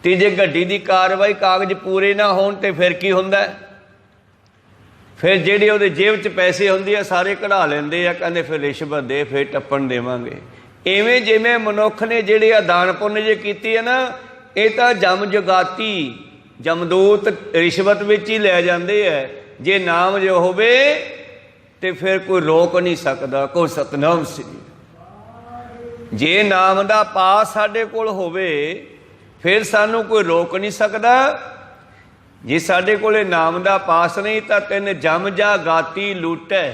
ਤੇ ਜੇ ਗੱਡੀ ਦੀ ਕਾਰਵਾਈ ਕਾਗਜ਼ ਪੂਰੇ ਨਾ ਹੋਣ ਤੇ ਫਿਰ ਕੀ ਹੁੰਦਾ? ਫਿਰ ਜਿਹੜੇ ਉਹਦੇ ਜੇਬ 'ਚ ਪੈਸੇ ਹੁੰਦੇ ਆ ਸਾਰੇ ਕਢਾ ਲੈਂਦੇ ਆ, ਕਹਿੰਦੇ ਫਿਰ ਰਿਸ਼ਵਤ ਦੇ, ਫਿਰ ਟੱਪਣ ਦੇਵਾਂਗੇ। ਇਵੇਂ ਜਿਵੇਂ ਮਨੁੱਖ ਨੇ ਜਿਹੜੇ ਆ ਦਾਨ ਪੁੰਨ ਜੇ ਕੀਤੀ ਹੈ ਨਾ, ਇਹ ਤਾਂ ਜਮ ਜਗਾਤੀ ਜਮਦੂਤ ਰਿਸ਼ਵਤ ਵਿੱਚ ਹੀ ਲੈ ਜਾਂਦੇ ਆ। ਜੇ ਨਾਮ ਜੋ ਹੋਵੇ ਤੇ ਫਿਰ ਕੋਈ ਰੋਕ ਨਹੀਂ ਸਕਦਾ। ਕੋਈ ਸਤਨਾਮ ਸ੍ਰੀ। ਜੇ ਨਾਮ ਦਾ ਪਾਸ ਸਾਡੇ ਕੋਲ ਹੋਵੇ ਫਿਰ ਸਾਨੂੰ ਕੋਈ ਰੋਕ ਨਹੀਂ ਸਕਦਾ। ਜੇ ਸਾਡੇ ਕੋਲੇ ਨਾਮ ਦਾ ਪਾਸ ਨਹੀਂ ਤਾਂ ਤਿੰਨ ਜਮ ਜਾ ਗਾਤੀ ਲੁੱਟੈ।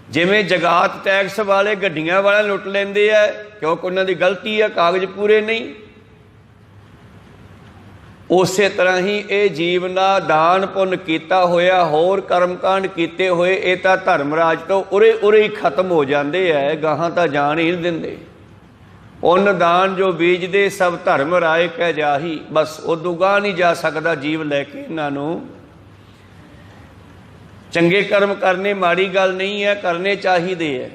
ਜਿਵੇਂ ਜਗਾਤ ਟੈਕਸ ਵਾਲੇ ਗੱਡੀਆਂ ਵਾਲਾ ਲੁੱਟ ਲੈਂਦੇ ਆ ਕਿਉਂਕਿ ਉਹਨਾਂ ਦੀ ਗਲਤੀ ਆ, ਕਾਗਜ਼ ਪੂਰੇ ਨਹੀਂ, ਉਸੇ ਤਰ੍ਹਾਂ ਹੀ ਇਹ ਜੀਵ ਦਾ ਦਾਨ ਪੁੰਨ ਕੀਤਾ ਹੋਇਆ, ਹੋਰ ਕਰਮਕਾਂਡ ਕੀਤੇ ਹੋਏ, ਇਹ ਤਾਂ ਧਰਮ ਰਾਜ ਤੋਂ ਉਰੇ ਹੀ ਖਤਮ ਹੋ ਜਾਂਦੇ ਹੈ, ਗਾਹਾਂ ਤਾਂ ਜਾਣ ਹੀ ਨਹੀਂ ਦਿੰਦੇ। ਪੁੰਨ ਦਾਨ ਜੋ ਬੀਜਦੇ ਸਭ ਧਰਮ ਰਾਏ ਕਹਿ ਜਾਹੀ। ਬਸ ਉਦੋਂ ਗਾਹ ਨਹੀਂ ਜਾ ਸਕਦਾ ਜੀਵ ਲੈ ਕੇ ਇਹਨਾਂ ਨੂੰ। ਚੰਗੇ ਕਰਮ ਕਰਨੇ ਮਾੜੀ ਗੱਲ ਨਹੀਂ ਹੈ, ਕਰਨੇ ਚਾਹੀਦੇ ਹੈ,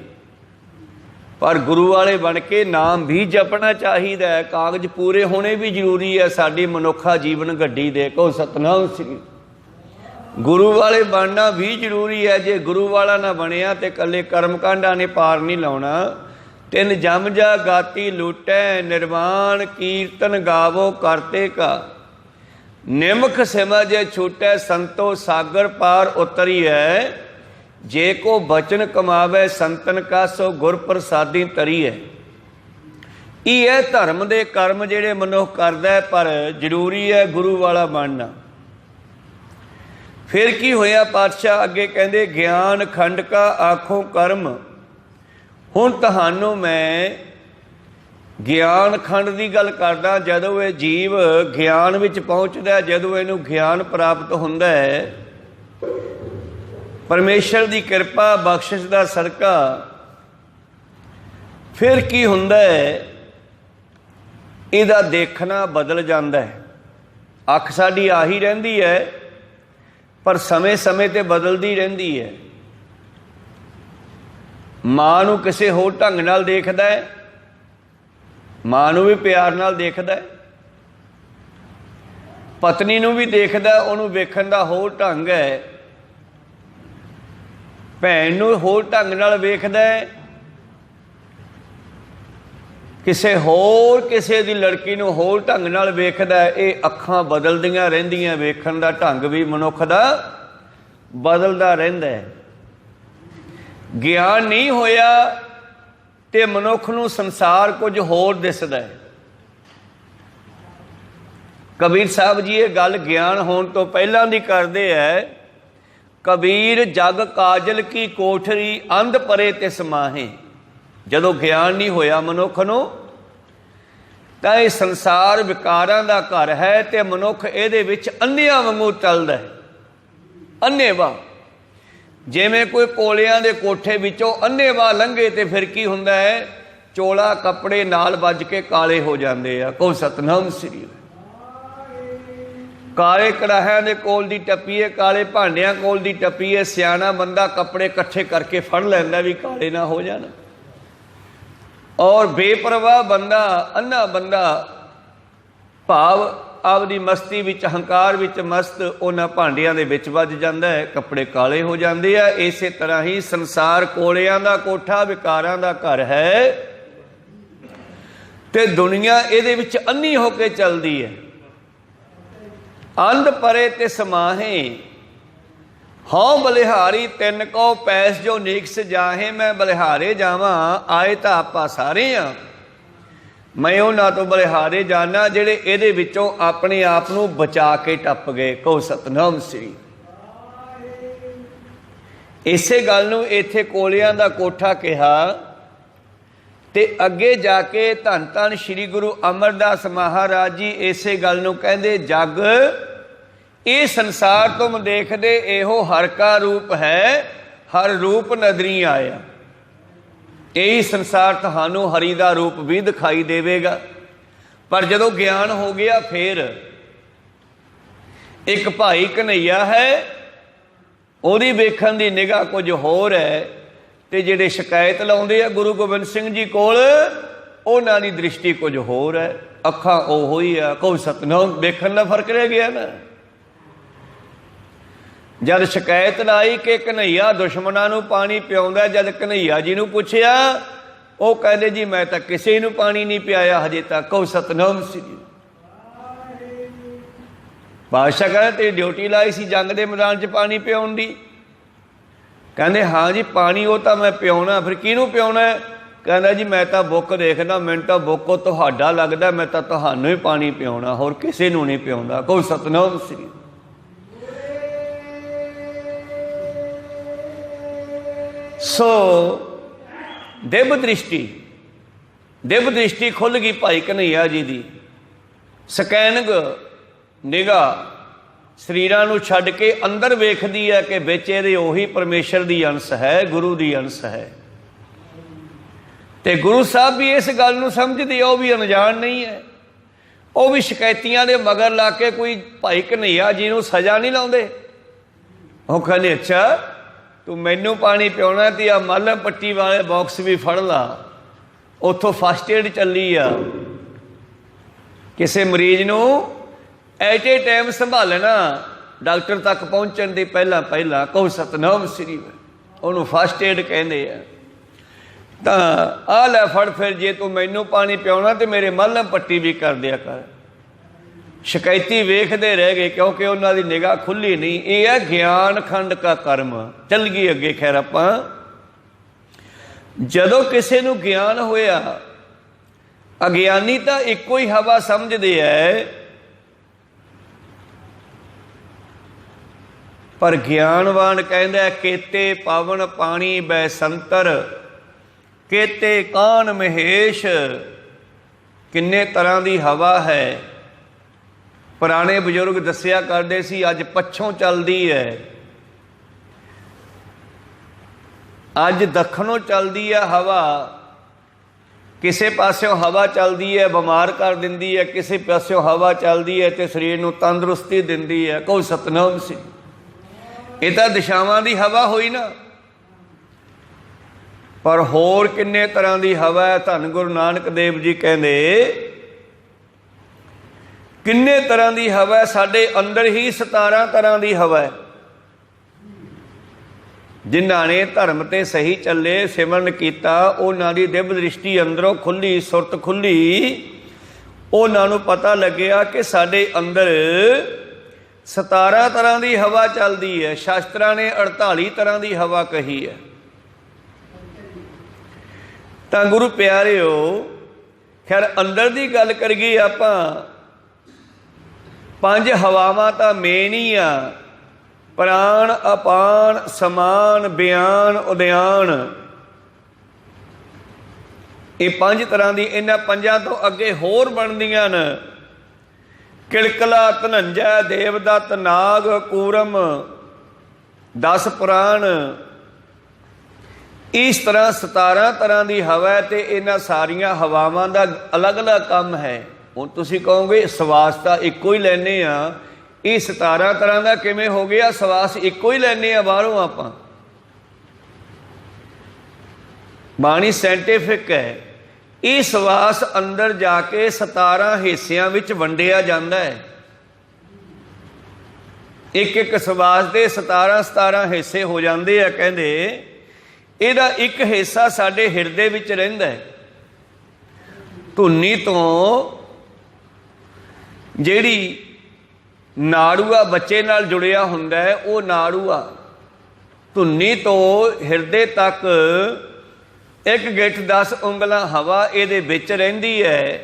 ਪਰ ਗੁਰੂ ਵਾਲੇ ਬਣ ਕੇ ਨਾਮ ਵੀ ਜਪਣਾ ਚਾਹੀਦਾ ਹੈ। ਕਾਗਜ਼ ਪੂਰੇ ਹੋਣੇ ਵੀ ਜ਼ਰੂਰੀ ਹੈ ਸਾਡੀ ਮਨੁੱਖਾ ਜੀਵਨ ਗੱਡੀ ਦੇ। ਕਹੋ ਸਤਨਾਮ ਸ੍ਰੀ। ਗੁਰੂ ਵਾਲੇ ਬਣਨਾ ਵੀ ਜ਼ਰੂਰੀ ਹੈ। ਜੇ ਗੁਰੂ ਵਾਲਾ ਨਾ ਬਣਿਆ ਤੇ ਇਕੱਲੇ ਕਰਮਕਾਂਡਾਂ ਨੇ ਪਾਰ ਨਹੀਂ ਲਾਉਣਾ। ਤਿੰਨ ਜਮ ਜਾ ਗਾਤੀ ਲੁੱਟੈ ਨਿਰਵਾਣ ਕੀਰਤਨ ਗਾਵੋ ਕਰਤੇ ਕਾ। ਨਿਮਖ ਸਿਮਜੈ ਛੂਟੈ ਸੰਤੋ ਸਾਗਰ ਪਾਰ ਉਤਰੀਐ। ਜੇ ਕੋ ਬਚਨ ਕਮਾਵੇ ਸੰਤਨ ਕਾ ਸੋ ਗੁਰ ਪ੍ਰਸਾਦੀ ਤਰੀਐ। ਇਹ ਹੈ ਧਰਮ ਦੇ ਕਰਮ ਜਿਹੜੇ ਮਨੁੱਖ ਕਰਦਾ ਹੈ, ਪਰ ਜ਼ਰੂਰੀ ਹੈ ਗੁਰੂ ਵਾਲਾ ਬਣਨਾ। ਫਿਰ ਕੀ ਹੋਇਆ? ਪਾਤਸ਼ਾਹ ਅੱਗੇ ਕਹਿੰਦੇ ਗਿਆਨ ਖੰਡ ਕਾ ਆਖੋ ਕਰਮ। ਹੁਣ ਤੁਹਾਨੂੰ ਮੈਂ ਗਿਆਨ ਖੰਡ ਦੀ ਗੱਲ ਕਰਦਾ। ਜਦੋਂ ਇਹ ਜੀਵ ਗਿਆਨ ਵਿੱਚ ਪਹੁੰਚਦਾ, ਜਦੋਂ ਇਹਨੂੰ ਗਿਆਨ ਪ੍ਰਾਪਤ ਹੁੰਦਾ ਹੈ, ਪਰਮੇਸ਼ਰ ਦੀ ਕਿਰਪਾ ਬਖਸ਼ਿਸ਼ ਦਾ ਸਦਕਾ, ਫਿਰ ਕੀ ਹੁੰਦਾ ਹੈ? ਇਹਦਾ ਦੇਖਣਾ ਬਦਲ ਜਾਂਦਾ ਹੈ। ਅੱਖ ਸਾਡੀ ਆਹੀ ਰਹਿੰਦੀ ਹੈ, ਪਰ ਸਮੇਂ ਸਮੇਂ ਤੇ ਬਦਲਦੀ ਰਹਿੰਦੀ ਹੈ। ਮਾਂ ਨੂੰ ਕਿਸੇ ਹੋਰ ਢੰਗ ਨਾਲ ਦੇਖਦਾ ਹੈ, ਮਾਂ ਨੂੰ ਵੀ ਪਿਆਰ ਨਾਲ ਦੇਖਦਾ ਹੈ। ਪਤਨੀ ਨੂੰ ਵੀ ਦੇਖਦਾ, ਉਹਨੂੰ ਵੇਖਣ ਦਾ ਹੋਰ ਢੰਗ ਹੈ। ਭੈਣ ਨੂੰ ਹੋਰ ਢੰਗ ਨਾਲ ਵੇਖਦਾ ਹੈ। ਕਿਸੇ ਦੀ ਲੜਕੀ ਨੂੰ ਹੋਰ ਢੰਗ ਨਾਲ ਵੇਖਦਾ ਹੈ। ਇਹ ਅੱਖਾਂ ਬਦਲਦੀਆਂ ਰਹਿੰਦੀਆਂ, ਵੇਖਣ ਦਾ ਢੰਗ ਵੀ ਮਨੁੱਖ ਦਾ ਬਦਲਦਾ ਰਹਿੰਦਾ ਹੈ। ਗਿਆਨ ਨਹੀਂ ਹੋਇਆ ਤੇ ਮਨੁੱਖ ਨੂੰ ਸੰਸਾਰ ਕੁਝ ਹੋਰ ਦਿਸਦਾ ਹੈ। ਕਬੀਰ ਸਾਹਿਬ ਜੀ ਇਹ ਗੱਲ ਗਿਆਨ ਹੋਣ ਤੋਂ ਪਹਿਲਾਂ ਦੀ ਕਰਦੇ ਹੈ। ਕਬੀਰ ਜਗ ਕਾਜਲ ਕੀ ਕੋਠਰੀ ਅੰਧ ਪਰੇ ਤਿਸ ਮਾਹੇ। ਜਦੋਂ ਗਿਆਨ ਨਹੀਂ ਹੋਇਆ ਮਨੁੱਖ ਨੂੰ ਤਾਂ ਇਹ ਸੰਸਾਰ ਵਿਕਾਰਾਂ ਦਾ ਘਰ ਹੈ ਤੇ ਮਨੁੱਖ ਇਹਦੇ ਵਿੱਚ ਅੰਨ੍ਹਿਆਂ ਵਾਂਗੂ ਚੱਲਦਾ ਹੈ। ਅੰਨ੍ਹੇਵਾਹ, ਜਿਵੇਂ ਕੋਈ ਕੋਲਿਆਂ ਦੇ ਕੋਠੇ ਵਿੱਚੋਂ ਅੰਨ੍ਹੇਵਾਹ ਲੰਘੇ ਤੇ ਫਿਰ ਕੀ ਹੁੰਦਾ ਹੈ? ਚੋਲਾ ਕੱਪੜੇ ਨਾਲ ਵੱਜ ਕੇ ਕਾਲੇ ਹੋ ਜਾਂਦੇ ਆ। ਕਹੋ ਸਤਨਾਮ ਸ੍ਰੀ। ਕਾਲੇ ਕੜਾਹਿਆਂ ਦੇ ਕੋਲ ਦੀ ਟੱਪੀਏ, ਕਾਲੇ ਭਾਂਡਿਆਂ ਕੋਲ ਦੀ ਟੱਪੀਏ। ਸਿਆਣਾ ਬੰਦਾ ਕੱਪੜੇ ਇਕੱਠੇ ਕਰਕੇ ਫੜ ਲੈਂਦਾ ਵੀ ਕਾਲੇ ਨਾ ਹੋ ਜਾਣ। ਔਰ ਬੇਪਰਵਾਹ ਬੰਦਾ, ਅੰਨਾ ਬੰਦਾ, ਭਾਵ ਆਪਦੀ ਮਸਤੀ ਵਿੱਚ, ਹੰਕਾਰ ਵਿੱਚ ਮਸਤ, ਉਹਨਾਂ ਭਾਂਡਿਆਂ ਦੇ ਵਿੱਚ ਵੱਜ ਜਾਂਦਾ ਹੈ, ਕੱਪੜੇ ਕਾਲੇ ਹੋ ਜਾਂਦੇ ਆ। ਇਸੇ ਤਰ੍ਹਾਂ ਹੀ ਸੰਸਾਰ ਕੋਲਿਆਂ ਦਾ ਕੋਠਾ, ਵਿਕਾਰਾਂ ਦਾ ਘਰ ਹੈ ਤੇ ਦੁਨੀਆ ਇਹਦੇ ਵਿੱਚ ਅੰਨੀ ਹੋ ਕੇ ਚੱਲਦੀ ਹੈ। ਅੰਧ ਪਰੇ ਤੇ ਸਮਾਹੇ ਹਉ ਬਲਿਹਾਰੀ ਤਿੰਨ ਕੋ ਪੈਸ ਜੋ ਨੀਕਸ ਜਾਹੇ। ਮੈਂ ਬਲਿਹਾਰੇ ਜਾਵਾਂ, ਆਏ ਤਾਂ ਆਪਾਂ ਸਾਰੇ ਆ। मैं उन्हां तो बलिहारे जाना जिहड़े इहदे विचों अपने आप नूं बचा के टप गए। कहो सतनाम श्री। इसे गल नूं इत्थे कोलियां दा कोठा कहा ते अगे जाके धन धन श्री गुरु अमरदास महाराज जी इसे गल नूं कहंदे, जग ये संसार तुम देखदे एहो हर का रूप है, हर रूप नदरी आया। यही संसार तुहानू हरि का रूप भी दिखाई देवेगा। पर जदों ज्ञान हो गया फिर एक भाई कन्हैया है, ਉਹਦੀ ਵੇਖਣ ਦੀ ਨਿਗਾਹ कुछ होर है, ਤੇ ਜਿਹੜੇ शिकायत लाउंदे आ गुरु गोबिंद सिंह जी कोल ਉਹਨਾਂ ਦੀ दृष्टि कुछ होर है। ਅੱਖਾਂ ਉਹੋ ਹੀ ਆ। ਕਹੋ सतनाम। ਵੇਖਣ ਦਾ फर्क रह गया ना। जद शिकायत लाई कि कन्हैया दुश्मनों नूं पानी पिआउंदा, जद कन्हैया जी नूं पुछया वो कहते जी मैं तो किसी नूं पानी नहीं पियाया हजे तक। कहो सतनाम श्री। बादशाह कहते तेरी ड्यूटी लाई सी जंग के मैदान च पानी पिआउण दी। कहते हाँ जी पानी वो तो मैं पिआउणा, फिर किहनूं पिआउणा है? कहता जी मैं तो बुक देखना, मैनूं तो बुक तुहाडा लगदा, मैं तो तुहानूं ही पानी पिआउणा, होर किसी नूं नहीं पिआउंदा। कहो सतनाम श्री। सो दिव्य दृष्टि खुल गई भाई कन्हैया जी की। ਸਕੈਨਿੰਗ ਨਿਗਾਹ ਸਰੀਰਾਂ ਨੂੰ ਛੱਡ ਕੇ ਅੰਦਰ ਵੇਖਦੀ ਹੈ ਕਿ ਵਿੱਚ ਇਹਦੇ ਉਹੀ ਪਰਮੇਸ਼ਰ ਦੀ ਅੰਸ਼ ਹੈ, ਗੁਰੂ ਦੀ ਅੰਸ਼ ਹੈ। ਤੇ ਗੁਰੂ ਸਾਹਿਬ ਵੀ ਇਸ ਗੱਲ ਨੂੰ ਸਮਝਦੇ, ਉਹ ਵੀ ਅਣਜਾਣ ਨਹੀਂ ਹੈ। ਉਹ ਵੀ ਸ਼ਿਕਾਇਤੀਆਂ ਦੇ ਮਗਰ ਲਾ ਕੇ ਕੋਈ ਭਾਈ ਕਨ੍ਹਈਆ ਜੀ ਨੂੰ ਸਜ਼ਾ ਨਹੀਂ ਲਾਉਂਦੇ। ਉਹ ਕਹਿੰਦੇ ਅੱਛਾ ਤੂੰ ਮੈਨੂੰ ਪਾਣੀ ਪਿਆਉਣਾ ਤੇ ਆ ਮੱਲ੍ਹ ਪੱਟੀ ਵਾਲੇ ਬਾਕਸ ਵੀ ਫੜ ਲਾ, ਉੱਥੋਂ ਫਸਟ ਏਡ ਚੱਲੀ ਆ। ਕਿਸੇ ਮਰੀਜ਼ ਨੂੰ ਐਟ ਏ ਟਾਈਮ ਸੰਭਾਲਣਾ ਡਾਕਟਰ ਤੱਕ ਪਹੁੰਚਣ ਦੇ ਪਹਿਲਾਂ ਕਹੋ ਸਤਨਾਮ ਸ੍ਰੀ, ਉਹਨੂੰ ਫਸਟ ਏਡ ਕਹਿੰਦੇ ਆ। ਤਾਂ ਆਹ ਲੈ ਫੜ, ਫਿਰ ਜੇ ਤੂੰ ਮੈਨੂੰ ਪਾਣੀ ਪਿਆਉਣਾ ਤੇ ਮੇਰੇ ਮੱਲ੍ਹ ਪੱਟੀ ਵੀ ਕਰ ਦਿਆ ਕਰ। ਸ਼ਿਕਾਇਤੀ ਵੇਖਦੇ ਰਹਿ ਗਏ ਕਿਉਂਕਿ ਉਹਨਾਂ ਦੀ ਨਿਗਾਹ ਖੁੱਲ੍ਹੀ ਨਹੀਂ। ਇਹ ਹੈ ਗਿਆਨ ਖੰਡ ਕਾ ਕਰਮ। ਚੱਲ ਗਈ ਅੱਗੇ। ਖੈਰ ਆਪਾਂ ਜਦੋਂ ਕਿਸੇ ਨੂੰ ਗਿਆਨ ਹੋਇਆ, ਅਗਿਆਨੀ ਤਾਂ ਇੱਕੋ ਹੀ ਹਵਾ ਸਮਝਦੇ ਹੈ, ਪਰ ਗਿਆਨਵਾਨ ਕਹਿੰਦਾ ਕੇਤੇ ਪਾਵਨ ਪਾਣੀ ਬੈ ਸੰਤਰ, ਕੇਤੇ ਕਾਨ ਮਹੇਸ਼। ਕਿੰਨੇ ਤਰ੍ਹਾਂ ਦੀ ਹਵਾ ਹੈ। ਪੁਰਾਣੇ ਬਜ਼ੁਰਗ ਦੱਸਿਆ ਕਰਦੇ ਸੀ ਅੱਜ ਪੱਛੋਂ ਚੱਲਦੀ ਹੈ, ਅੱਜ ਦੱਖਣੋਂ ਚੱਲਦੀ ਹੈ ਹਵਾ। ਕਿਸੇ ਪਾਸਿਓਂ ਹਵਾ ਚੱਲਦੀ ਹੈ ਬਿਮਾਰ ਕਰ ਦਿੰਦੀ ਹੈ, ਕਿਸੇ ਪਾਸਿਓਂ ਹਵਾ ਚੱਲਦੀ ਹੈ ਤੇ ਸਰੀਰ ਨੂੰ ਤੰਦਰੁਸਤੀ ਦਿੰਦੀ ਹੈ। ਕਹੋ ਸਤਨਾਮ ਸਿੰਘ। ਇਹ ਤਾਂ ਦਿਸ਼ਾਵਾਂ ਦੀ ਹਵਾ ਹੋਈ ਨਾ। ਪਰ ਹੋਰ ਕਿੰਨੇ ਤਰ੍ਹਾਂ ਦੀ ਹਵਾ ਹੈ। ਧੰਨ ਗੁਰੂ ਨਾਨਕ ਦੇਵ ਜੀ ਕਹਿੰਦੇ ਕਿੰਨੇ ਤਰ੍ਹਾਂ ਦੀ ਹਵਾ ਹੈ। ਸਾਡੇ ਅੰਦਰ ਹੀ 17 ਤਰ੍ਹਾਂ ਦੀ ਹਵਾ ਹੈ। ਜਿਨ੍ਹਾਂ ਨੇ ਧਰਮ ਤੇ ਸਹੀ ਚੱਲੇ, ਸਿਮਰਨ ਕੀਤਾ, ਉਹਨਾਂ ਦੀ ਦਿਵ ਦ੍ਰਿਸ਼ਟੀ ਅੰਦਰੋਂ ਖੁੱਲ੍ਹੀ, ਸੁਰਤ ਖੁੱਲ੍ਹੀ। ਉਹਨਾਂ ਨੂੰ ਪਤਾ ਲੱਗਿਆ ਕਿ ਸਾਡੇ ਅੰਦਰ 17 ਤਰ੍ਹਾਂ ਦੀ ਹਵਾ ਚੱਲਦੀ ਹੈ। ਸ਼ਾਸਤਰਾਂ ਨੇ 48 ਤਰ੍ਹਾਂ ਦੀ ਹਵਾ ਕਹੀ ਹੈ। ਤਾਂ ਗੁਰੂ ਪਿਆਰਿਓ, ਖੈਰ ਅੰਦਰ ਦੀ ਗੱਲ ਕਰੀਏ ਆਪਾਂ, 5 ਹਵਾਵਾਂ ਤਾਂ ਮੇਨ ਹੀ ਆ। ਪ੍ਰਾਣ, ਅਪਾਨ, ਸਮਾਨ, ਬਿਆਨ, ਉਦਿਆਨ। ਇਹ 5 ਤਰ੍ਹਾਂ ਦੀ। ਇਹਨਾਂ 5 ਤੋਂ ਅੱਗੇ ਹੋਰ ਬਣਦੀਆਂ ਨੇ ਕਿਲਕਲਾ, ਧਨੰਜੈ, ਦੇਵਦੱਤ, ਨਾਗ, ਕੂਰਮ, 10 ਪੁਰਾਣ। ਇਸ ਤਰ੍ਹਾਂ 17 ਤਰ੍ਹਾਂ ਦੀ ਹਵਾ ਹੈ ਤੇ ਇਹਨਾਂ ਸਾਰੀਆਂ ਹਵਾਵਾਂ ਦਾ ਅਲੱਗ-ਅਲੱਗ ਕੰਮ ਹੈ। ਹੁਣ ਤੁਸੀਂ ਕਹੋਗੇ ਸਵਾਸ ਤਾਂ ਇੱਕੋ ਹੀ ਲੈਂਦੇ ਆ, ਇਹ 17 ਤਰ੍ਹਾਂ ਦਾ ਕਿਵੇਂ ਹੋ ਗਿਆ? ਸਵਾਸ ਇੱਕੋ ਹੀ ਲੈਂਦੇ ਆ ਬਾਹਰੋਂ ਆਪਾਂ। ਬਾਣੀ ਸਾਇੰਟੀਫਿਕ ਹੈ। ਇਹ ਸਵਾਸ ਅੰਦਰ ਜਾ ਕੇ 17 ਹਿੱਸਿਆਂ ਵਿੱਚ ਵੰਡਿਆ ਜਾਂਦਾ ਹੈ। ਇੱਕ ਸਵਾਸ ਦੇ 17 ਹਿੱਸੇ ਹੋ ਜਾਂਦੇ ਆ। ਕਹਿੰਦੇ ਇਹਦਾ ਇੱਕ ਹਿੱਸਾ ਸਾਡੇ ਹਿਰਦੇ ਵਿੱਚ ਰਹਿੰਦਾ ਹੈ। ਧੁਨੀ ਤੋਂ ਜਿਹੜੀ ਨਾੜੂ ਆ ਬੱਚੇ ਨਾਲ ਜੁੜਿਆ ਹੁੰਦਾ ਹੈ, ਉਹ ਨਾੜੂ ਆ। ਧੁਨੀ ਤੋਂ ਹਿਰਦੇ ਤੱਕ एक गिठ 10 ਉਂਗਲਾਂ हवा ਇਹਦੇ ਵਿੱਚ ਰਹਿੰਦੀ ਹੈ।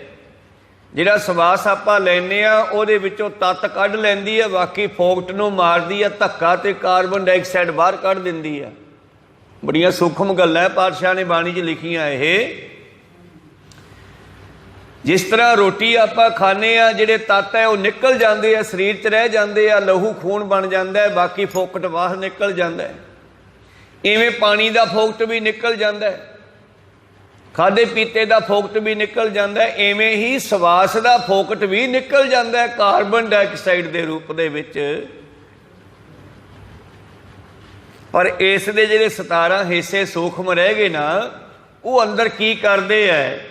ਜਿਹੜਾ ਸਵਾਸ ਆਪਾਂ ਲੈਂਦੇ ਆ ਉਹਦੇ ਵਿੱਚੋਂ ਤੱਤ ਕੱਢ ਲੈਂਦੀ ਹੈ, ਬਾਕੀ ਫੋਕਟ ਨੂੰ ਮਾਰਦੀ ਹੈ ਧੱਕਾ ਤੇ ਕਾਰਬਨ ਡਾਈਆਕਸਾਈਡ ਬਾਹਰ ਕੱਢ ਦਿੰਦੀ ਹੈ। ਬੜੀਆਂ ਸੂਖਮ ਗੱਲਾਂ ਪਾਤਸ਼ਾਹ ਨੇ ਬਾਣੀ 'ਚ ਲਿਖੀਆਂ। ਇਹ ਜਿਸ ਤਰ੍ਹਾਂ ਰੋਟੀ ਆਪਾਂ ਖਾਂਦੇ ਆ, ਜਿਹੜੇ ਤੱਤ ਹੈ ਉਹ ਨਿਕਲ ਜਾਂਦੇ ਆ, ਸਰੀਰ 'ਚ ਰਹਿ ਜਾਂਦੇ ਆ, ਲਹੂ ਖੂਨ ਬਣ ਜਾਂਦਾ ਹੈ, ਬਾਕੀ ਫੋਕਟ ਬਾਹਰ ਨਿਕਲ ਜਾਂਦਾ ਹੈ। ਇਵੇਂ ਪਾਣੀ ਦਾ ਫੋਕਟ ਵੀ ਨਿਕਲ ਜਾਂਦਾ ਹੈ, ਖਾਧੇ ਪੀਤੇ ਦਾ ਫੋਕਟ ਵੀ ਨਿਕਲ ਜਾਂਦਾ ਹੈ। ਇਵੇਂ ਹੀ ਸਵਾਸ ਦਾ ਫੋਕਟ ਵੀ ਨਿਕਲ ਜਾਂਦਾ ਹੈ ਕਾਰਬਨ ਡਾਈਆਕਸਾਈਡ ਦੇ ਰੂਪ ਦੇ ਵਿੱਚ। ਪਰ ਇਸ ਦੇ ਜਿਹੜੇ 17 ਹਿੱਸੇ ਸੂਖਮ ਰਹਿ ਗਏ ਨਾ, ਉਹ ਅੰਦਰ ਕੀ ਕਰਦੇ ਹੈ?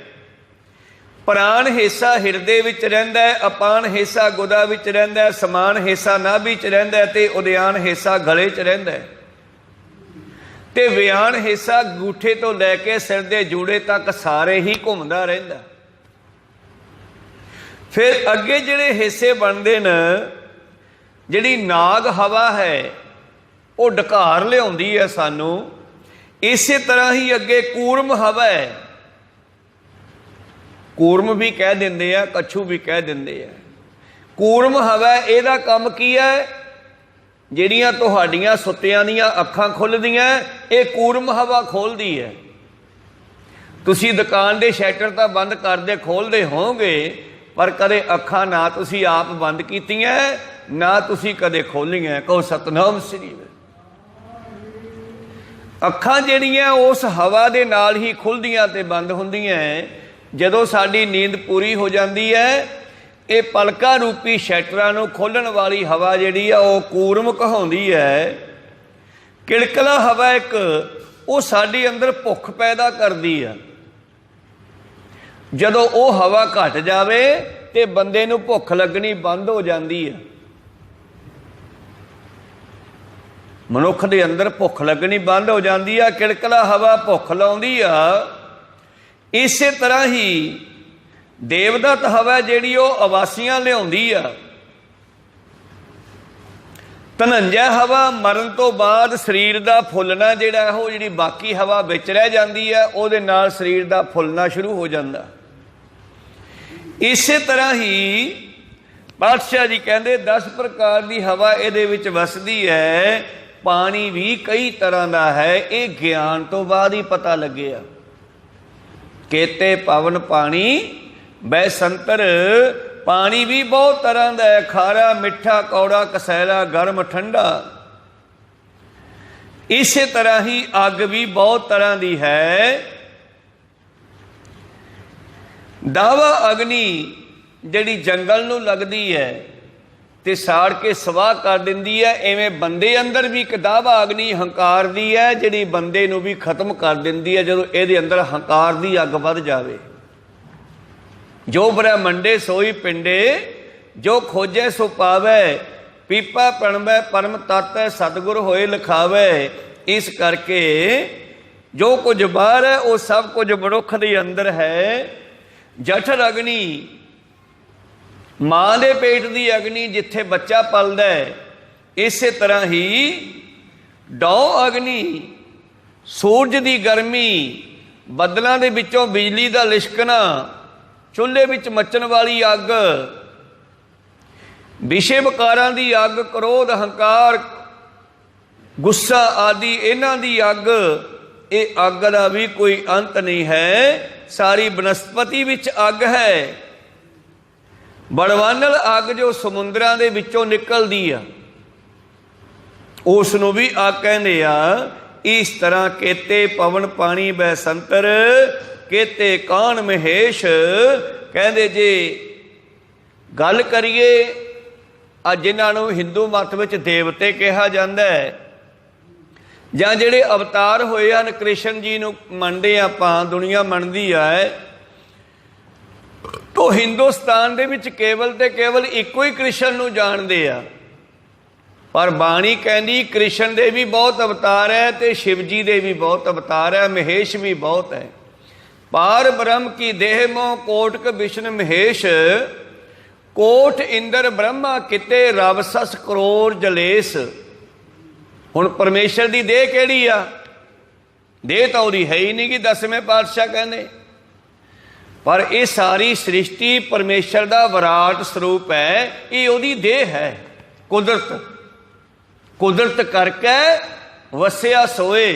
ਪ੍ਰਾਣ ਹਿੱਸਾ ਹਿਰਦੇ ਵਿੱਚ ਰਹਿੰਦਾ ਹੈ, ਅਪਾਨ ਹਿੱਸਾ ਗੁਦਾ ਵਿੱਚ ਰਹਿੰਦਾ ਹੈ, ਸਮਾਨ ਹਿੱਸਾ ਨਾਭੀ 'ਚ ਰਹਿੰਦਾ ਹੈ ਤੇ ਉਦਿਆਨ ਹਿੱਸਾ ਗਲੇ 'ਚ ਰਹਿੰਦਾ ਹੈ ਤੇ ਵਿਆਨ ਹਿੱਸਾ ਗੂਠੇ ਤੋਂ ਲੈ ਕੇ ਸਿਰ ਦੇ ਜੂੜੇ ਤੱਕ ਸਾਰੇ ਹੀ ਘੁੰਮਦਾ ਰਹਿੰਦਾ। ਫਿਰ ਅੱਗੇ ਜਿਹੜੇ ਹਿੱਸੇ ਬਣਦੇ ਨੇ, ਜਿਹੜੀ ਨਾਗ ਹਵਾ ਹੈ ਉਹ ਢਕਾਰ ਲਿਆਉਂਦੀ ਹੈ ਸਾਨੂੰ। ਇਸੇ ਤਰ੍ਹਾਂ ਹੀ ਅੱਗੇ ਕੂਰਮ ਹਵਾ ਹੈ, ਕੂਰਮ ਵੀ ਕਹਿ ਦਿੰਦੇ ਆ, ਕੱਛੂ ਵੀ ਕਹਿ ਦਿੰਦੇ ਆ। ਕੂਰਮ ਹਵਾ ਇਹਦਾ ਕੰਮ ਕੀ ਹੈ? ਜਿਹੜੀਆਂ ਤੁਹਾਡੀਆਂ ਸੁੱਤਿਆਂ ਦੀਆਂ ਅੱਖਾਂ ਖੁੱਲ੍ਹਦੀਆਂ, ਇਹ ਕੂਰਮ ਹਵਾ ਖੋਲ੍ਹਦੀ ਹੈ। ਤੁਸੀਂ ਦੁਕਾਨ ਦੇ ਸ਼ਟਰ ਤਾਂ ਬੰਦ ਕਰਦੇ ਖੋਲ੍ਹਦੇ ਹੋਵੋਗੇ, ਪਰ ਕਦੇ ਅੱਖਾਂ ਨਾ ਤੁਸੀਂ ਆਪ ਬੰਦ ਕੀਤੀਆਂ, ਨਾ ਤੁਸੀਂ ਕਦੇ ਖੋਲ੍ਹੀਆਂ। ਕਹੋ ਸਤਨਾਮ ਸ੍ਰੀ ਵਾਹਿਗੁਰੂ। ਅੱਖਾਂ ਜਿਹੜੀਆਂ ਉਸ ਹਵਾ ਦੇ ਨਾਲ ਹੀ ਖੁੱਲ੍ਹਦੀਆਂ ਤੇ ਬੰਦ ਹੁੰਦੀਆਂ। ਜਦੋਂ ਸਾਡੀ ਨੀਂਦ ਪੂਰੀ ਹੋ ਜਾਂਦੀ ਹੈ, ਇਹ ਪਲਕਾਂ ਰੂਪੀ ਸ਼ੈਟਰਾਂ ਨੂੰ ਖੋਲ੍ਹਣ ਵਾਲੀ ਹਵਾ ਜਿਹੜੀ ਆ ਉਹ ਕੂਰਮ ਕਹਾਉਂਦੀ ਹੈ। ਕਿਲਕਲਾ ਹਵਾ ਇੱਕ, ਉਹ ਸਾਡੇ ਅੰਦਰ ਭੁੱਖ ਪੈਦਾ ਕਰਦੀ ਆ। ਜਦੋਂ ਉਹ ਹਵਾ ਘਟ ਜਾਵੇ ਤੇ ਬੰਦੇ ਨੂੰ ਭੁੱਖ ਲੱਗਣੀ ਬੰਦ ਹੋ ਜਾਂਦੀ ਆ। ਮਨੁੱਖ ਦੇ ਅੰਦਰ ਭੁੱਖ ਲੱਗਣੀ ਬੰਦ ਹੋ ਜਾਂਦੀ ਆ। ਕਿਲਕਲਾ ਹਵਾ ਭੁੱਖ ਲਾਉਂਦੀ ਆ। ਇਸੇ ਤਰ੍ਹਾਂ ਹੀ ਦੇਵਦੱਤ ਹਵਾ ਜਿਹੜੀ ਉਹ ਅਵਾਸੀਆਂ ਲਿਆਉਂਦੀ ਆ। ਧਨੰਜੈ ਹਵਾ ਮਰਨ ਤੋਂ ਬਾਅਦ ਸਰੀਰ ਦਾ ਫੁੱਲਣਾ ਜਿਹੜਾ ਉਹ ਜਿਹੜੀ ਬਾਕੀ ਹਵਾ ਵਿੱਚ ਰਹਿ ਜਾਂਦੀ ਹੈ, ਉਹਦੇ ਨਾਲ ਸਰੀਰ ਦਾ ਫੁੱਲਣਾ ਸ਼ੁਰੂ ਹੋ ਜਾਂਦਾ। ਇਸੇ ਤਰ੍ਹਾਂ ਹੀ ਪਾਤਸ਼ਾਹ ਜੀ ਕਹਿੰਦੇ 10 ਪ੍ਰਕਾਰ ਦੀ ਹਵਾ ਇਹਦੇ ਵਿੱਚ ਵਸਦੀ ਹੈ। ਪਾਣੀ ਵੀ ਕਈ ਤਰ੍ਹਾਂ ਦਾ ਹੈ, ਇਹ ਗਿਆਨ ਤੋਂ ਬਾਅਦ ਹੀ ਪਤਾ ਲੱਗਿਆ। ਕੇਤੇ ਪਵਨ ਪਾਣੀ ਬੈ ਸੰਤਰ, ਪਾਣੀ ਵੀ ਬਹੁਤ ਤਰ੍ਹਾਂ ਦਾ ਹੈ, ਖਾਰਾ, ਮਿੱਠਾ, ਕੌੜਾ, ਕਸੈਲਾ, ਗਰਮ, ਠੰਡਾ। ਇਸੇ ਤਰ੍ਹਾਂ ਹੀ ਅੱਗ ਵੀ ਬਹੁਤ ਤਰ੍ਹਾਂ ਦੀ ਹੈ। ਦਾਵਾ ਅਗਨੀ ਜਿਹੜੀ ਜੰਗਲ ਨੂੰ ਲੱਗਦੀ ਹੈ ਤੇ ਸਾੜ ਕੇ ਸਵਾਹ ਕਰ ਦਿੰਦੀ ਹੈ, ਐਵੇਂ ਬੰਦੇ ਅੰਦਰ ਵੀ ਇੱਕ ਦਾਵਾ ਅਗਨੀ ਹੰਕਾਰ ਦੀ ਹੈ, ਜਿਹੜੀ ਬੰਦੇ ਨੂੰ ਵੀ ਖਤਮ ਕਰ ਦਿੰਦੀ ਹੈ ਜਦੋਂ ਇਹਦੇ ਅੰਦਰ ਹੰਕਾਰ ਦੀ ਅੱਗ ਵੱਧ ਜਾਵੇ। ਜੋ ਬ੍ਰਹਮੰਡੇ ਸੋਈ ਪਿੰਡੇ, ਜੋ ਖੋਜੈ ਸੋ ਪਾਵੈ, ਪੀਪਾ ਪਣਵੈ ਪਰਮ ਤਤ ਸਤਿਗੁਰ ਹੋਏ ਲਿਖਾਵੈ। ਇਸ ਕਰਕੇ ਜੋ ਕੁਝ ਬਾਹਰ ਹੈ ਉਹ ਸਭ ਕੁਝ ਮਨੁੱਖ ਦੇ ਅੰਦਰ ਹੈ। ਜਠਰ ਅਗਨੀ, ਮਾਂ ਦੇ ਪੇਟ ਦੀ ਅਗਨੀ ਜਿੱਥੇ ਬੱਚਾ ਪਲਦਾ ਹੈ। ਇਸੇ ਤਰ੍ਹਾਂ ਹੀ ਡੌ ਅਗਨੀ, ਸੂਰਜ ਦੀ ਗਰਮੀ, ਬੱਦਲਾਂ ਦੇ ਵਿੱਚੋਂ ਬਿਜਲੀ ਦਾ ਲਿਸ਼ਕਣਾ, ਚੁੱਲ੍ਹੇ ਵਿੱਚ ਮੱਚਣ ਵਾਲੀ ਅੱਗ, ਵਿਸ਼ੇ ਵਿਕਾਰਾਂ ਦੀ ਅੱਗ, ਕ੍ਰੋਧ, ਹੰਕਾਰ, ਗੁੱਸਾ ਆਦਿ ਇਹਨਾਂ ਦੀ ਅੱਗ। ਇਹ ਅੱਗ ਦਾ ਵੀ ਕੋਈ ਅੰਤ ਨਹੀਂ ਹੈ। ਸਾਰੀ ਬਨਸਪਤੀ ਵਿੱਚ ਅੱਗ ਹੈ। ਬੜਵਾਨਲ ਅੱਗ ਜੋ ਸਮੁੰਦਰਾਂ ਦੇ ਵਿੱਚੋਂ ਨਿਕਲਦੀ ਆ, ਉਸ ਨੂੰ ਵੀ ਅੱਗ ਕਹਿੰਦੇ ਆ। ਇਸ ਤਰ੍ਹਾਂ ਕੇਤੇ ਪਵਨ ਪਾਣੀ ਬੈ ਸੰਤਰ, ਕੇਤੇ ਕਾਣ ਮਹੇਸ਼। ਕਹਿੰਦੇ ਜੇ ਗੱਲ ਕਰੀਏ ਆ ਜਿਨ੍ਹਾਂ ਨੂੰ ਹਿੰਦੂ ਮਤ ਵਿੱਚ ਦੇਵਤੇ ਕਿਹਾ ਜਾਂਦਾ ਹੈ, ਜਾਂ ਜਿਹੜੇ ਅਵਤਾਰ ਹੋਏ ਹਨ, ਕ੍ਰਿਸ਼ਨ ਜੀ ਨੂੰ ਮੰਨਦੇ ਆਪਾਂ, ਦੁਨੀਆ ਮੰਨਦੀ ਹੈ, ਤੋ ਹਿੰਦੁਸਤਾਨ ਦੇ ਵਿੱਚ ਕੇਵਲ ਤੇ ਕੇਵਲ ਇੱਕੋ ਹੀ ਕ੍ਰਿਸ਼ਨ ਨੂੰ ਜਾਣਦੇ ਆ। ਪਰ ਬਾਣੀ ਕਹਿੰਦੀ ਕ੍ਰਿਸ਼ਨ ਦੇ ਵੀ ਬਹੁਤ ਅਵਤਾਰ ਹੈ ਤੇ ਸ਼ਿਵ ਜੀ ਦੇ ਵੀ ਬਹੁਤ ਅਵਤਾਰ ਹੈ, ਮਹੇਸ਼ ਵੀ ਬਹੁਤ ਹੈ। ਪਾਰ ਬ੍ਰਹਮ ਕੀ ਦੇਹ ਮੋ ਕੋਟਕ ਵਿਸ਼ਨ ਮਹੇਸ਼, ਕੋਟ ਇੰਦਰ ਬ੍ਰਹਮਾ ਕਿਤੇ ਰਵ ਸਸ ਕਰੋੜ ਜਲੇਸ। ਹੁਣ ਪਰਮੇਸ਼ਰ ਦੀ ਦੇਹ ਕਿਹੜੀ ਆ? देह तो ਉਹਦੀ है ही नहीं कि 10वें पातशाह कहने, पर यह सारी सृष्टि परमेश्वर का विराट स्वरूप है, ये ਉਹਦੀ देह है। कुदरत करके वसिया सोए